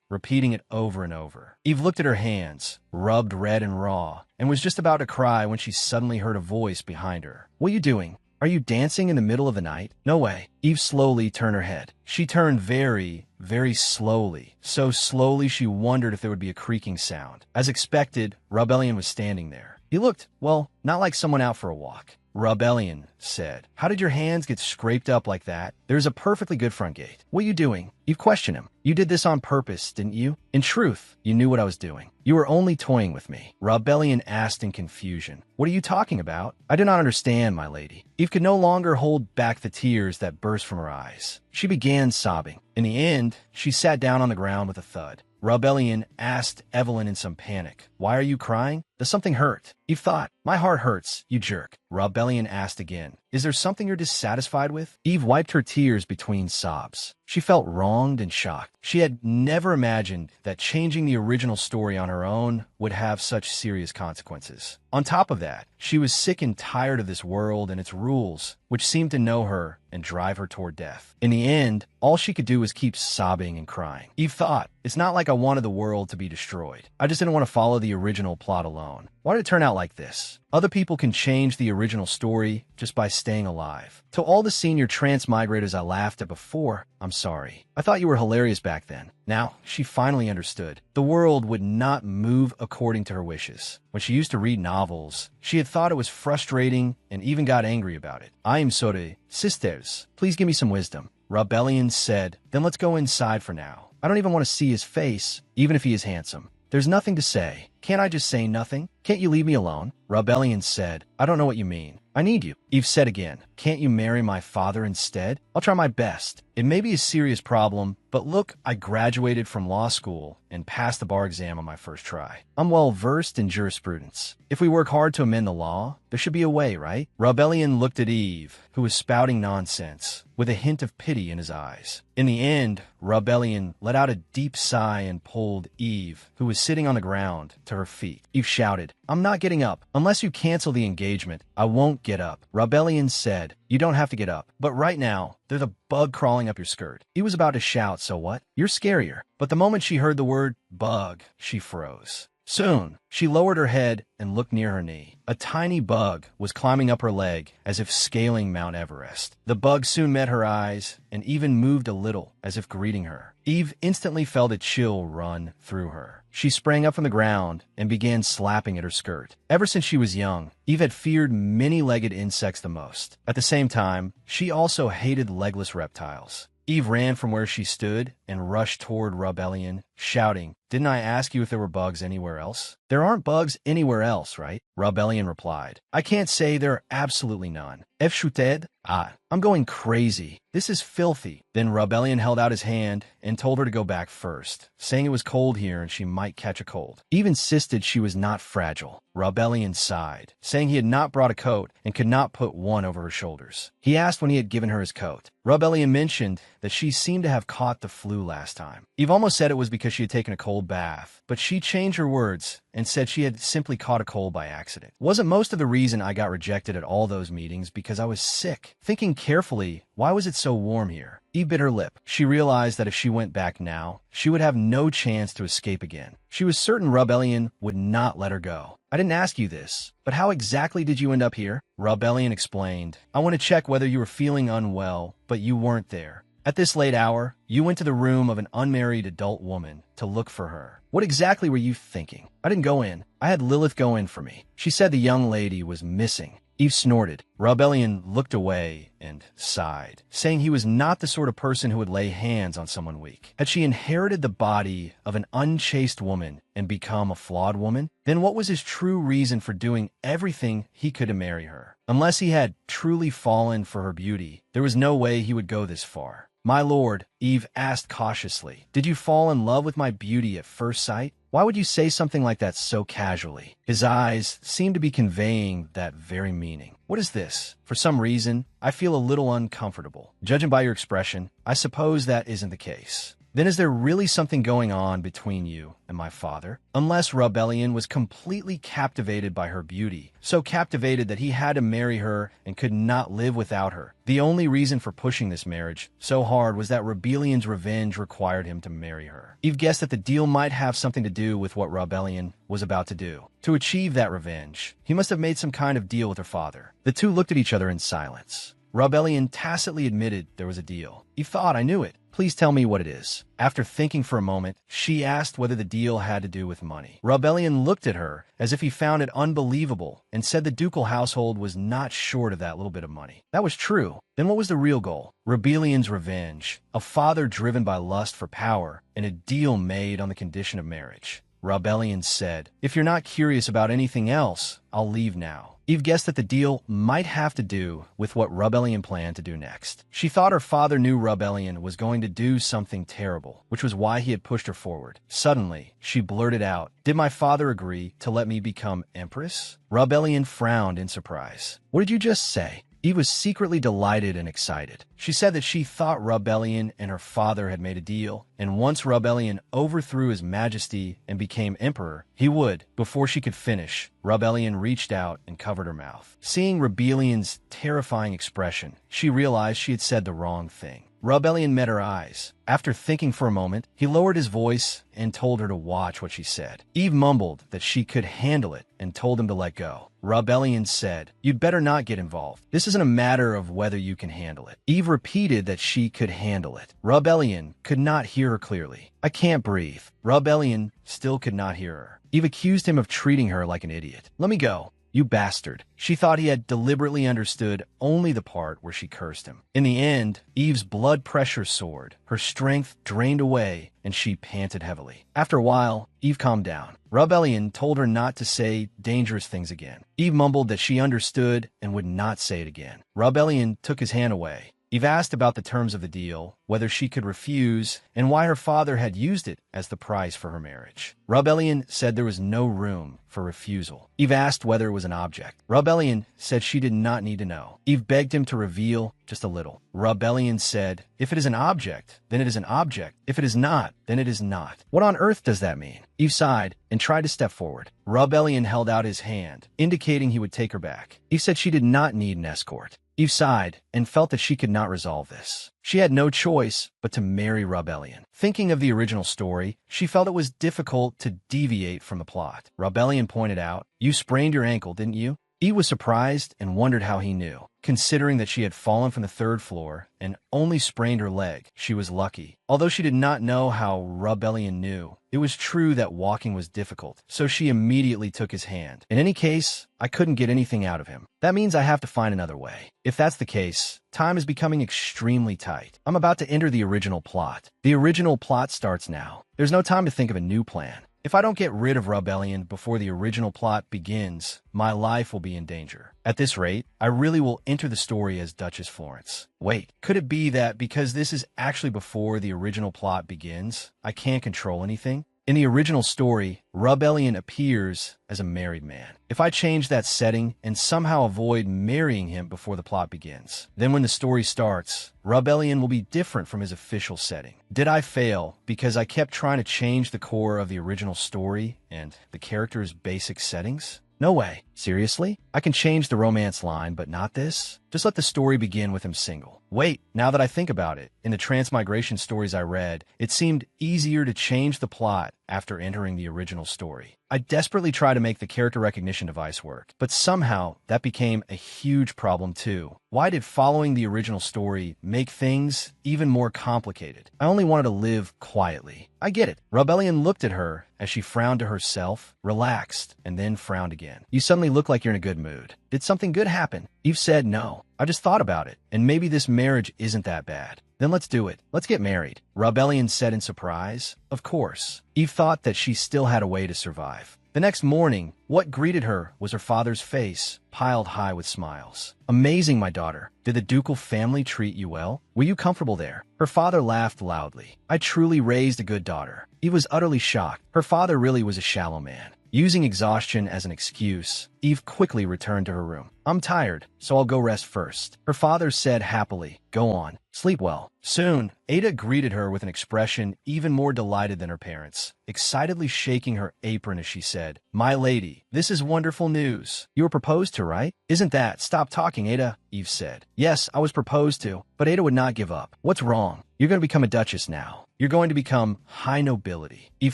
repeating it over and over. Eve looked at her hands, rubbed red and raw, and was just about to cry when she suddenly heard a voice behind her. What are you doing? Are you dancing in the middle of the night? No way. Eve slowly turned her head. She turned very, very slowly. So slowly she wondered if there would be a creaking sound. As expected, Rebellion was standing there. He looked, well, not like someone out for a walk. Rebellion said, How did your hands get scraped up like that? There's a perfectly good front gate. What are you doing? Eve questioned him. You did this on purpose, didn't you? In truth, you knew what I was doing. You were only toying with me. Rebellion asked in confusion. What are you talking about? I do not understand, my lady. Eve could no longer hold back the tears that burst from her eyes. She began sobbing. In the end, she sat down on the ground with a thud. Rebellion asked Evelyn in some panic, Why are you crying? Does something hurt? Eve thought, My heart hurts, you jerk. Rebellion asked again, Is there something you're dissatisfied with? Eve wiped her tears between sobs. She felt wronged and shocked. She had never imagined that changing the original story on her own would have such serious consequences. On top of that, she was sick and tired of this world and its rules, which seemed to know her and drive her toward death. In the end, all she could do was keep sobbing and crying. Eve thought, It's not like I wanted the world to be destroyed. I just didn't want to follow the original plot alone. Why did it turn out like this? Other people can change the original story just by staying alive. To all the senior transmigrators I laughed at before, I'm sorry. I thought you were hilarious back then. Now, she finally understood. The world would not move according to her wishes. When she used to read novels, she had thought it was frustrating and even got angry about it. I am sorry. Sisters, please give me some wisdom. Rebellion said, Then let's go inside for now. I don't even want to see his face, even if he is handsome. There's nothing to say. Can't I just say nothing? Can't you leave me alone? Rebellion said, I don't know what you mean. I need you. Eve said again, can't you marry my father instead? I'll try my best. It may be a serious problem, but look, I graduated from law school and passed the bar exam on my first try. I'm well versed in jurisprudence. If we work hard to amend the law, there should be a way, right? Rebellion looked at Eve, who was spouting nonsense, with a hint of pity in his eyes. In the end, Rebellion let out a deep sigh and pulled Eve, who was sitting on the ground, to her feet. Eve shouted, I'm not getting up. Unless you cancel the engagement, I won't get up. Rebellion said, you don't have to get up. But right now, there's a bug crawling up your skirt. He was about to shout, so what? You're scarier. But the moment she heard the word bug, she froze. Soon, she lowered her head and looked near her knee. A tiny bug was climbing up her leg as if scaling Mount Everest. The bug soon met her eyes and even moved a little as if greeting her. Eve instantly felt a chill run through her. She sprang up from the ground and began slapping at her skirt. Ever since she was young, Eve had feared many-legged insects the most. At the same time, she also hated legless reptiles. Eve ran from where she stood and rushed toward Rebellion, shouting, didn't I ask you if there were bugs anywhere else? There aren't bugs anywhere else, right? Rebellion replied. I can't say there are absolutely none. F shooted? I'm going crazy. This is filthy. Then Rebellion held out his hand and told her to go back first, saying it was cold here and she might catch a cold. Eve insisted she was not fragile. Rebellion sighed, saying he had not brought a coat and could not put one over her shoulders. He asked when he had given her his coat. Rebellion mentioned that she seemed to have caught the flu last time. Eve almost said it was because she had taken a cold bath, but she changed her words and said she had simply caught a cold by accident. Wasn't most of the reason I got rejected at all those meetings because I was sick? Thinking carefully, why was it so warm here? Eve bit her lip. She realized that if she went back now, she would have no chance to escape again. She was certain Rebellion would not let her go. I didn't ask you this, but how exactly did you end up here? Rebellion explained. I want to check whether you were feeling unwell, but you weren't there. At this late hour, you went to the room of an unmarried adult woman to look for her. What exactly were you thinking? I didn't go in. I had Lilith go in for me. She said the young lady was missing. Eve snorted. Rebellion looked away and sighed, saying he was not the sort of person who would lay hands on someone weak. Had she inherited the body of an unchaste woman and become a flawed woman? Then what was his true reason for doing everything he could to marry her? Unless he had truly fallen for her beauty, there was no way he would go this far. My lord, Eve asked cautiously, did you fall in love with my beauty at first sight? Why would you say something like that so casually? His eyes seemed to be conveying that very meaning. What is this? For some reason, I feel a little uncomfortable. Judging by your expression, I suppose that isn't the case. Then is there really something going on between you and my father? Unless Rebellion was completely captivated by her beauty, so captivated that he had to marry her and could not live without her. The only reason for pushing this marriage so hard was that Rebellion's revenge required him to marry her. Eve guessed that the deal might have something to do with what Rebellion was about to do. To achieve that revenge, he must have made some kind of deal with her father. The two looked at each other in silence. Rebellion tacitly admitted there was a deal. Eve thought, I knew it. Please tell me what it is. After thinking for a moment, she asked whether the deal had to do with money. Rebellion looked at her as if he found it unbelievable and said the ducal household was not short of that little bit of money. That was true. Then what was the real goal? Rebellion's revenge, a father driven by lust for power, and a deal made on the condition of marriage. Rebellion said, if you're not curious about anything else, I'll leave now. Eve guessed that the deal might have to do with what Rebellion planned to do next. She thought her father knew Rebellion was going to do something terrible, which was why he had pushed her forward. Suddenly, she blurted out, did my father agree to let me become empress? Rebellion frowned in surprise. What did you just say? Eve was secretly delighted and excited. She said that she thought Rebellion and her father had made a deal, and once Rebellion overthrew his majesty and became emperor, he would. Before she could finish, Rebellion reached out and covered her mouth. Seeing Rebellion's terrifying expression, she realized she had said the wrong thing. Rebellion met her eyes. After thinking for a moment, he lowered his voice and told her to watch what she said. Eve mumbled that she could handle it and told him to let go. Rebellion said, you'd better not get involved. This isn't a matter of whether you can handle it. Eve repeated that she could handle it. Rebellion could not hear her clearly. I can't breathe. Rebellion still could not hear her. Eve accused him of treating her like an idiot. Let me go. You bastard. She thought he had deliberately understood only the part where she cursed him. In the end, Eve's blood pressure soared, her strength drained away, and she panted heavily. After a while, Eve calmed down. Rebellion told her not to say dangerous things again. Eve mumbled that she understood and would not say it again. Rebellion took his hand away. Eve asked about the terms of the deal, whether she could refuse, and why her father had used it as the price for her marriage. Rebellion said there was no room for refusal. Eve asked whether it was an object. Rebellion said she did not need to know. Eve begged him to reveal just a little. Rebellion said, if it is an object, then it is an object. If it is not, then it is not. What on earth does that mean? Eve sighed and tried to step forward. Rebellion held out his hand, indicating he would take her back. Eve said she did not need an escort. Eve sighed and felt that she could not resolve this. She had no choice but to marry Rebellion. Thinking of the original story, she felt it was difficult to deviate from the plot. Rebellion pointed out, you sprained your ankle, didn't you? Eve was surprised and wondered how he knew. Considering that she had fallen from the 3rd floor and only sprained her leg, she was lucky. Although she did not know how Rebellion knew, it was true that walking was difficult, so she immediately took his hand. In any case, I couldn't get anything out of him. That means I have to find another way. If that's the case, time is becoming extremely tight. I'm about to enter the original plot. The original plot starts now. There's no time to think of a new plan. If I don't get rid of Rebellion before the original plot begins, my life will be in danger. At this rate, I really will enter the story as Duchess Florence. Wait, could it be that because this is actually before the original plot begins, I can't control anything? In the original story, Rebellion appears as a married man. If I change that setting and somehow avoid marrying him before the plot begins, then when the story starts, Rebellion will be different from his official setting. Did I fail because I kept trying to change the core of the original story and the character's basic settings? No way. Seriously? I can change the romance line, but not this? Just let the story begin with him single. Wait, now that I think about it, in the transmigration stories I read, it seemed easier to change the plot after entering the original story. I desperately tried to make the character recognition device work, but somehow that became a huge problem too. Why did following the original story make things even more complicated? I only wanted to live quietly. I get it. Rebellion looked at her as she frowned to herself, relaxed, and then frowned again. You suddenly look like you're in a good mood. Did something good happen? Eve said no. I just thought about it, and maybe this marriage isn't that bad. Then let's do it. Let's get married. Rebellion said in surprise. Of course. Eve thought that she still had a way to survive. The next morning, what greeted her was her father's face, piled high with smiles. Amazing, my daughter. Did the ducal family treat you well? Were you comfortable there? Her father laughed loudly. I truly raised a good daughter. Eve was utterly shocked. Her father really was a shallow man. Using exhaustion as an excuse, Eve quickly returned to her room. I'm tired, so I'll go rest first. Her father said happily, go on, sleep well. Soon, Ada greeted her with an expression even more delighted than her parents, excitedly shaking her apron as she said, my lady, this is wonderful news. You were proposed to, right? Isn't that? Stop talking, Ada, Eve said. Yes, I was proposed to, but Ada would not give up. What's wrong? You're going to become a duchess now. You're going to become high nobility. Eve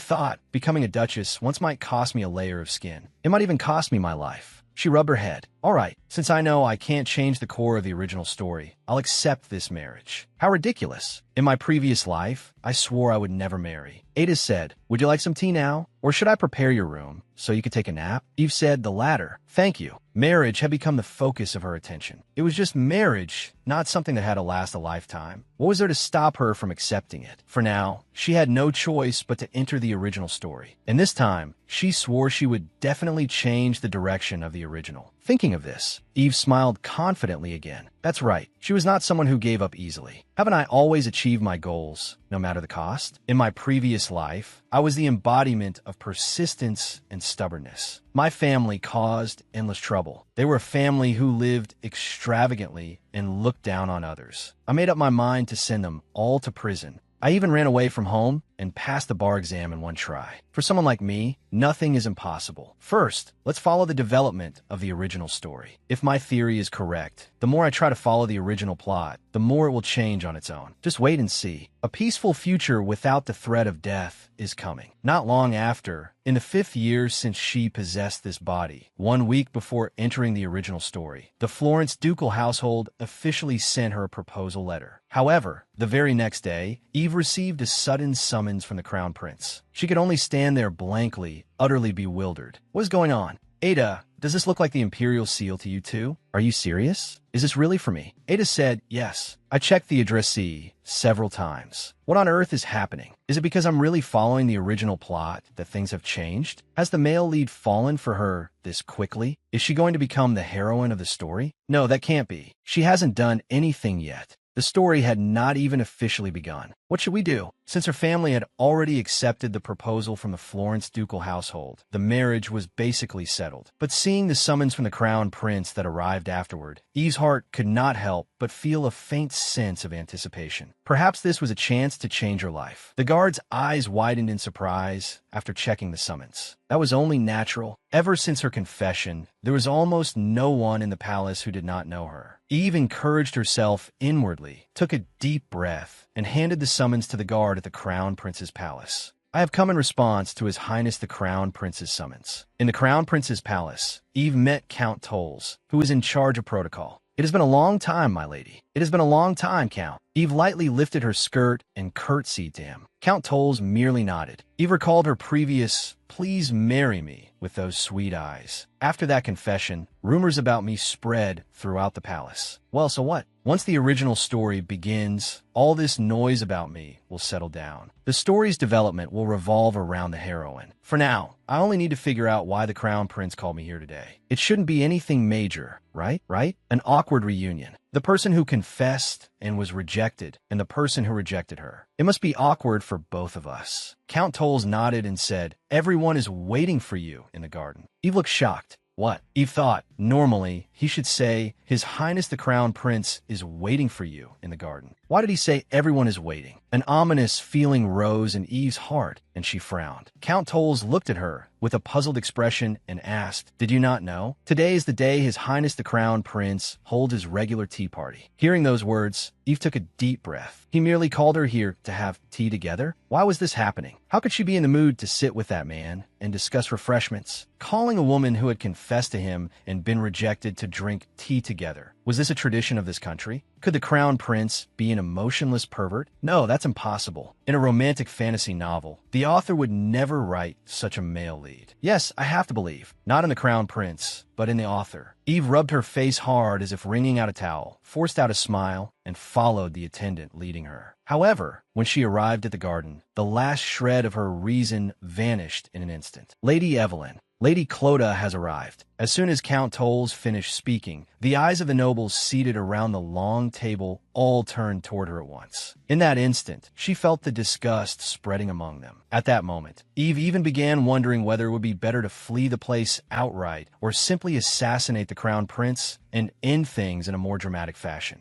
thought becoming a duchess once might cost me a layer of skin. It might even cost me my life. She rubbed her head. All right, since I know I can't change the core of the original story, I'll accept this marriage. How ridiculous. In my previous life, I swore I would never marry. Ada said, would you like some tea now? Or should I prepare your room so you could take a nap? Eve said the latter. Thank you. Marriage had become the focus of her attention. It was just marriage, not something that had to last a lifetime. What was there to stop her from accepting it? For now, she had no choice but to enter the original story. And this time, she swore she would definitely change the direction of the original. Thinking of this, Eve smiled confidently again. That's right. She was not someone who gave up easily. Haven't I always achieved my goals, no matter the cost? In my previous life, I was the embodiment of persistence and stubbornness. My family caused endless trouble. They were a family who lived extravagantly and looked down on others. I made up my mind to send them all to prison. I even ran away from home and passed the bar exam in one try. For someone like me, nothing is impossible. First, let's follow the development of the original story. If my theory is correct, the more I try to follow the original plot, the more it will change on its own. Just wait and see. A peaceful future without the threat of death is coming. Not long after, in the 5th year since she possessed this body, 1 week before entering the original story, the Florence ducal household officially sent her a proposal letter. However, the very next day, Eve received a sudden summons from the crown prince. She could only stand there blankly, utterly bewildered. What is going on? Ada, does this look like the Imperial Seal to you too? Are you serious? Is this really for me? Ada said, yes. I checked the addressee several times. What on earth is happening? Is it because I'm really following the original plot that things have changed? Has the male lead fallen for her this quickly? Is she going to become the heroine of the story? No, that can't be. She hasn't done anything yet. The story had not even officially begun. What should we do? Since her family had already accepted the proposal from the Florence ducal household, the marriage was basically settled. But seeing the summons from the crown prince that arrived afterward, Eve's heart could not help but feel a faint sense of anticipation. Perhaps this was a chance to change her life. The guard's eyes widened in surprise after checking the summons. That was only natural. Ever since her confession, there was almost no one in the palace who did not know her. Eve encouraged herself inwardly, took a deep breath, and handed the summons to the guard at the Crown Prince's palace. I have come in response to His Highness the Crown Prince's summons. In the Crown Prince's palace, Eve met Count Tolles, who was in charge of protocol. It has been a long time, my lady. It has been a long time, Count. Eve lightly lifted her skirt and curtsied to him. Count Tolles merely nodded. Eve recalled her previous, "Please marry me," with those sweet eyes. After that confession, rumors about me spread throughout the palace. Well, so what? Once the original story begins, all this noise about me will settle down. The story's development will revolve around the heroine. For now, I only need to figure out why the Crown Prince called me here today. It shouldn't be anything major, right? An awkward reunion. The person who confessed and was rejected, and the person who rejected her. It must be awkward for both of us. Count Tolles nodded and said, "Everyone is waiting for you in the garden." Eve looked shocked. What? Eve thought, normally, he should say, "His Highness the Crown Prince is waiting for you in the garden." Why did he say everyone is waiting? An ominous feeling rose in Eve's heart, and she frowned. Count Tolles looked at her with a puzzled expression and asked, "Did you not know? Today is the day His Highness the Crown Prince holds his regular tea party." Hearing those words, Eve took a deep breath. He merely called her here to have tea together? Why was this happening? How could she be in the mood to sit with that man and discuss refreshments? Calling a woman who had confessed to him and been rejected to drink tea together. Was this a tradition of this country? Could the Crown Prince be an emotionless pervert? No, that's impossible. In a romantic fantasy novel, the author would never write such a male lead. Yes, I have to believe. Not in the Crown Prince, but in the author. Eve rubbed her face hard as if wringing out a towel, forced out a smile, and followed the attendant leading her. However, when she arrived at the garden, the last shred of her reason vanished in an instant. Lady Evelyn, Lady Clodagh has arrived. As soon as Count Tolles finished speaking, the eyes of the nobles seated around the long table all turned toward her at once. In that instant, she felt the disgust spreading among them. At that moment, Eve even began wondering whether it would be better to flee the place outright or simply assassinate the Crown Prince and end things in a more dramatic fashion.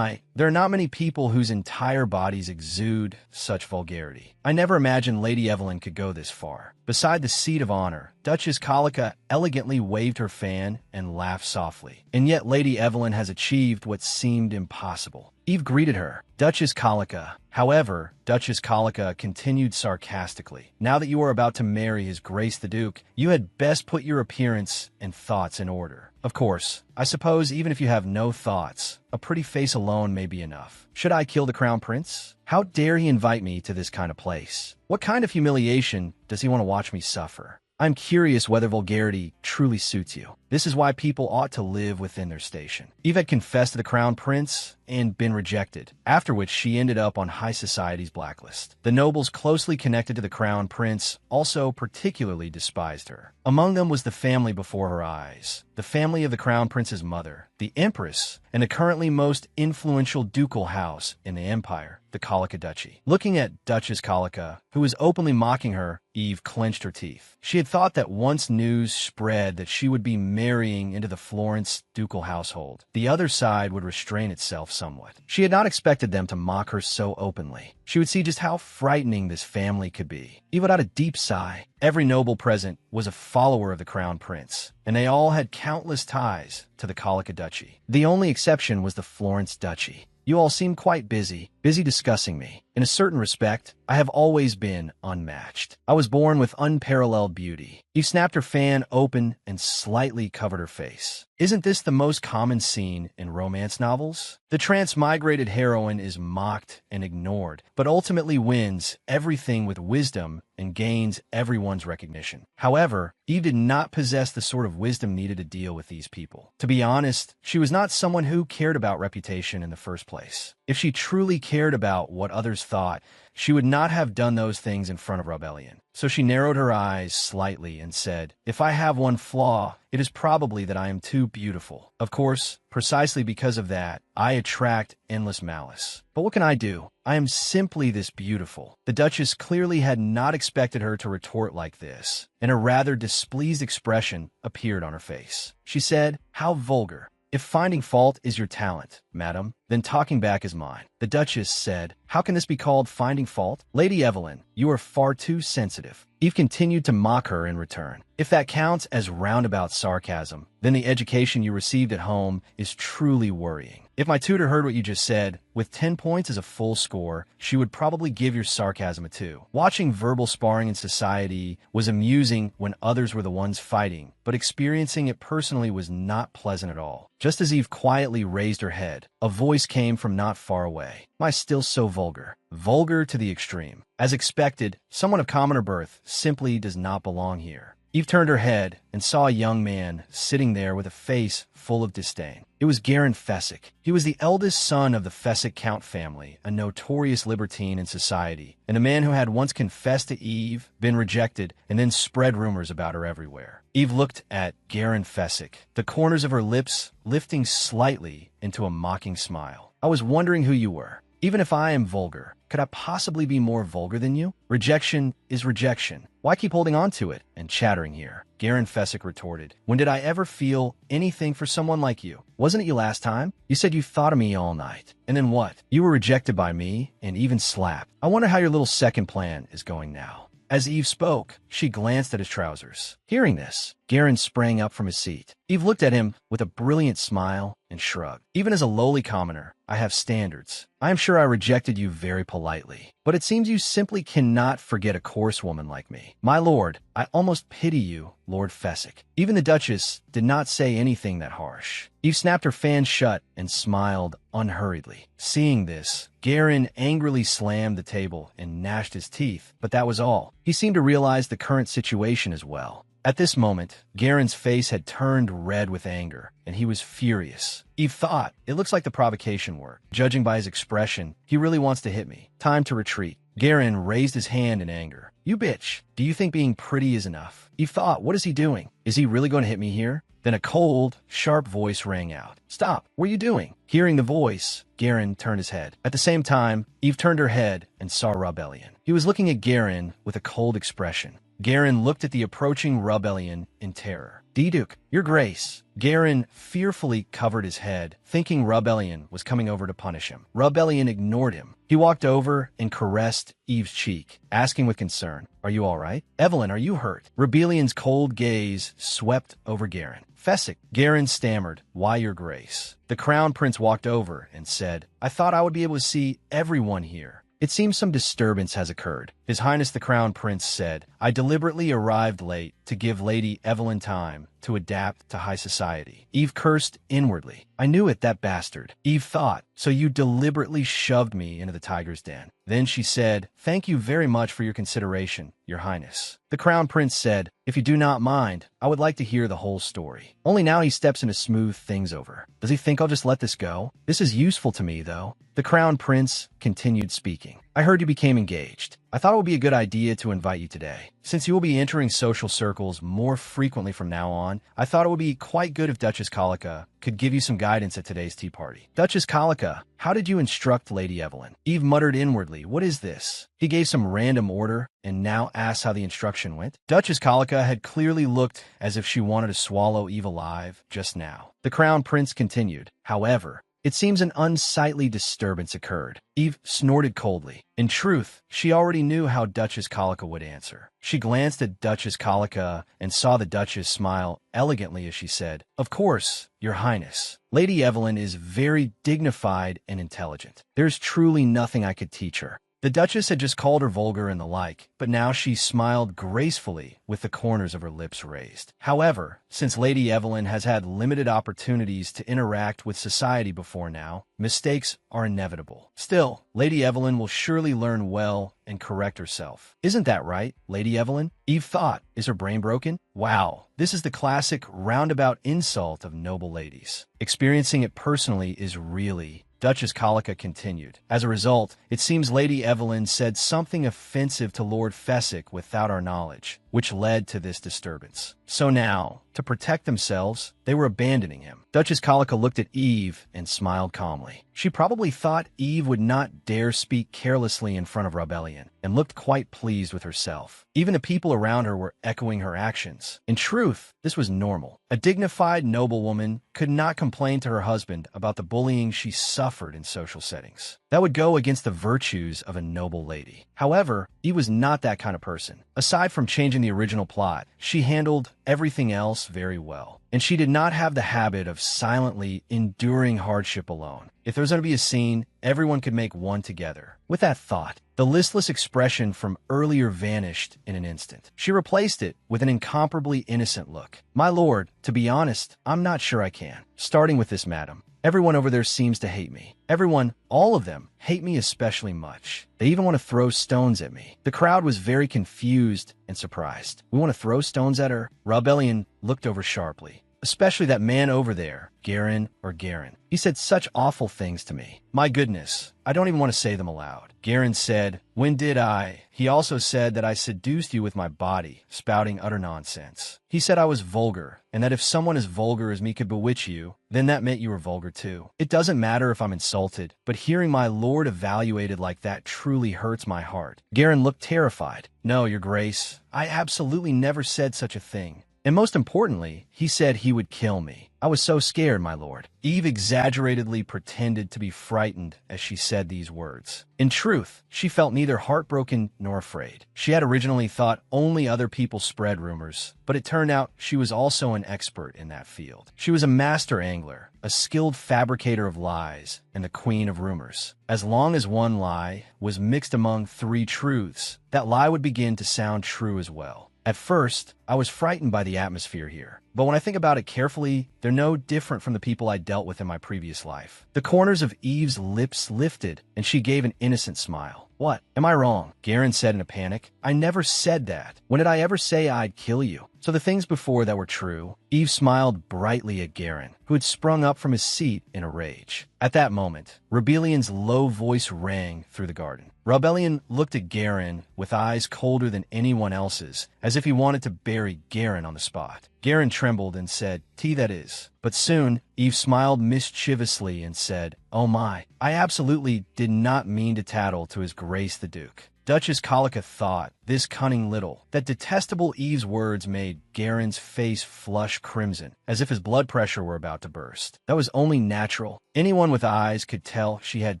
There are not many people whose entire bodies exude such vulgarity. I never imagined Lady Evelyn could go this far. Beside the seat of honor, Duchess Colica elegantly waved her fan and laughed softly. And yet Lady Evelyn has achieved what seemed impossible. Eve greeted her, Duchess Colica. However, Duchess Colica continued sarcastically. Now that you are about to marry His Grace the Duke, you had best put your appearance and thoughts in order. Of course, I suppose even if you have no thoughts, a pretty face alone may be enough. Should I kill the Crown Prince? How dare he invite me to this kind of place? What kind of humiliation does he want to watch me suffer? I'm curious whether vulgarity truly suits you. This is why people ought to live within their station. Eve had confessed to the Crown Prince and been rejected, after which she ended up on high society's blacklist. The nobles closely connected to the Crown Prince also particularly despised her. Among them was the family before her eyes, the family of the Crown Prince's mother, the Empress, and the currently most influential ducal house in the empire, the Colica Duchy. Looking at Duchess Colica, who was openly mocking her, Eve clenched her teeth. She had thought that once news spread that she would be marrying into the Florence ducal household, the other side would restrain itself somewhat. She had not expected them to mock her so openly. She would see just how frightening this family could be. Eve let out a deep sigh. Every noble present was a follower of the Crown Prince, and they all had countless ties to the Colica Duchy. The only exception was the Florence Duchy. You all seem quite busy discussing me. In a certain respect, I have always been unmatched. I was born with unparalleled beauty. Eve snapped her fan open and slightly covered her face. Isn't this the most common scene in romance novels? The transmigrated heroine is mocked and ignored, but ultimately wins everything with wisdom and gains everyone's recognition. However, Eve did not possess the sort of wisdom needed to deal with these people. To be honest, she was not someone who cared about reputation in the first place. If she truly cared about what others thought, she would not have done those things in front of Rebellion. So she narrowed her eyes slightly and said, "If I have one flaw, it is probably that I am too beautiful. Of course, precisely because of that, I attract endless malice. But what can I do? I am simply this beautiful." The Duchess clearly had not expected her to retort like this, and a rather displeased expression appeared on her face. She said, "How vulgar. If finding fault is your talent, madam, then talking back is mine." The Duchess said, "How can this be called finding fault? Lady Evelyn, you are far too sensitive." Eve continued to mock her in return. "If that counts as roundabout sarcasm, then the education you received at home is truly worrying. If my tutor heard what you just said, with 10 points as a full score, she would probably give your sarcasm a 2. Watching verbal sparring in society was amusing when others were the ones fighting, but experiencing it personally was not pleasant at all." Just as Eve quietly raised her head, a voice came from not far away. "Am I still so vulgar?" Vulgar to the extreme. As expected, someone of commoner birth simply does not belong here. Eve turned her head and saw a young man sitting there with a face full of disdain. It was Garen Fessick. He was the eldest son of the Fessick Count family, a notorious libertine in society, and a man who had once confessed to Eve, been rejected, and then spread rumors about her everywhere. Eve looked at Garen Fessick, the corners of her lips lifting slightly into a mocking smile. "I was wondering who you were. Even if I am vulgar, could I possibly be more vulgar than you? Rejection is rejection. Why keep holding on to it and chattering here?" Garen Fessick retorted. "When did I ever feel anything for someone like you? Wasn't it you last time? You said you thought of me all night. And then what? You were rejected by me and even slapped. I wonder how your little second plan is going now." As Eve spoke, she glanced at his trousers. Hearing this, Garen sprang up from his seat. Eve looked at him with a brilliant smile and shrugged. "Even as a lowly commoner, I have standards. I am sure I rejected you very politely, but it seems you simply cannot forget a coarse woman like me. My lord, I almost pity you, Lord Fessick." Even the Duchess did not say anything that harsh. Eve snapped her fan shut and smiled unhurriedly. Seeing this, Garen angrily slammed the table and gnashed his teeth, but that was all. He seemed to realize the current situation as well. At this moment, Garen's face had turned red with anger, and he was furious. Eve thought, "It looks like the provocation worked. Judging by his expression, he really wants to hit me. Time to retreat." Garen raised his hand in anger. "You bitch, do you think being pretty is enough?" Eve thought, "What is he doing? Is he really going to hit me here?" Then a cold, sharp voice rang out. "Stop, what are you doing?" Hearing the voice, Garen turned his head. At the same time, Eve turned her head and saw Rebellion. He was looking at Garen with a cold expression. Garen looked at the approaching Rebellion in terror. "Deduk, your grace." Garen fearfully covered his head, thinking Rebellion was coming over to punish him. Rebellion ignored him. He walked over and caressed Eve's cheek, asking with concern, "Are you all right? Evelyn, are you hurt?" Rebellion's cold gaze swept over Garen. "Fessick," Garen stammered, "Why, your grace?" The Crown Prince walked over and said, "I thought I would be able to see everyone here. It seems some disturbance has occurred." His Highness the Crown Prince said, "I deliberately arrived late to give Lady Evelyn time to adapt to high society." Eve cursed inwardly. "I knew it, that bastard." Eve thought, "So you deliberately shoved me into the tiger's den." Then she said, "Thank you very much for your consideration, your Highness." The Crown Prince said, "If you do not mind, I would like to hear the whole story." Only now he steps in to smooth things over. Does he think I'll just let this go? This is useful to me, though. The Crown Prince continued speaking. "I heard you became engaged. I thought it would be a good idea to invite you today. Since you will be entering social circles more frequently from now on, I thought it would be quite good if Duchess Colica could give you some guidance at today's tea party." "Duchess Colica, how did you instruct Lady Evelyn?" Eve muttered inwardly, "What is this?" He gave some random order and now asked how the instruction went. Duchess Colica had clearly looked as if she wanted to swallow Eve alive just now. The Crown Prince continued, "However, it seems an unsightly disturbance occurred." Eve snorted coldly. In truth, she already knew how Duchess Colica would answer. She glanced at Duchess Colica and saw the Duchess smile elegantly as she said, "Of course, your Highness. Lady Evelyn is very dignified and intelligent. There's truly nothing I could teach her." The Duchess had just called her vulgar and the like, but now she smiled gracefully with the corners of her lips raised. However, since Lady Evelyn has had limited opportunities to interact with society before now, mistakes are inevitable. Still, Lady Evelyn will surely learn well and correct herself. Isn't that right, Lady Evelyn? Eve thought. Is her brain broken? Wow, this is the classic roundabout insult of noble ladies. Experiencing it personally is really... Duchess Colica continued. As a result, it seems Lady Evelyn said something offensive to Lord Fessick without our knowledge, which led to this disturbance. So now, to protect themselves, they were abandoning him. Duchess Colica looked at Eve and smiled calmly. She probably thought Eve would not dare speak carelessly in front of Rebellion, and looked quite pleased with herself. Even the people around her were echoing her actions. In truth, this was normal. A dignified noblewoman could not complain to her husband about the bullying she suffered in social settings. That would go against the virtues of a noble lady. However, Eve was not that kind of person. Aside from changing the original plot, she handled everything else very well. And she did not have the habit of silently enduring hardship alone. If there was going to be a scene, everyone could make one together. With that thought, the listless expression from earlier vanished in an instant. She replaced it with an incomparably innocent look. My lord, to be honest, I'm not sure I can. Starting with this, madam. Everyone over there seems to hate me. Everyone, all of them, hate me especially much. They even want to throw stones at me. The crowd was very confused and surprised. We want to throw stones at her? Rebellion looked over sharply. Especially that man over there, Garen or Garen. He said such awful things to me. My goodness, I don't even want to say them aloud. Garen said, when did I? He also said that I seduced you with my body, spouting utter nonsense. He said I was vulgar, and that if someone as vulgar as me could bewitch you, then that meant you were vulgar too. It doesn't matter if I'm insulted, but hearing my lord evaluated like that truly hurts my heart. Garen looked terrified. No, your grace, I absolutely never said such a thing. And most importantly, he said he would kill me. I was so scared, my lord. Eve exaggeratedly pretended to be frightened as she said these words. In truth, she felt neither heartbroken nor afraid. She had originally thought only other people spread rumors, but it turned out she was also an expert in that field. She was a master angler, a skilled fabricator of lies, and the queen of rumors. As long as one lie was mixed among three truths, that lie would begin to sound true as well. At first, I was frightened by the atmosphere here, but when I think about it carefully, they're no different from the people I dealt with in my previous life. The corners of Eve's lips lifted, and she gave an innocent smile. What? Am I wrong? Garen said in a panic. I never said that. When did I ever say I'd kill you? So the things before that were true. Eve smiled brightly at Garen, who had sprung up from his seat in a rage. At that moment, Rebellion's low voice rang through the garden. Rebellion looked at Garen with eyes colder than anyone else's, as if he wanted to bury Garen on the spot. Garen trembled and said, "Tea that is." But soon, Eve smiled mischievously and said, "Oh my, I absolutely did not mean to tattle to his grace the Duke." Duchess Colica thought, this cunning little. That detestable Eve's words made Garen's face flush crimson, as if his blood pressure were about to burst. That was only natural. Anyone with eyes could tell she had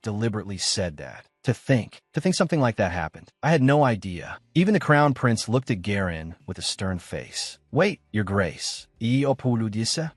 deliberately said that. To think something like that happened. I had no idea. Even the crown prince looked at Garen with a stern face. Wait, your grace. I opuludisa?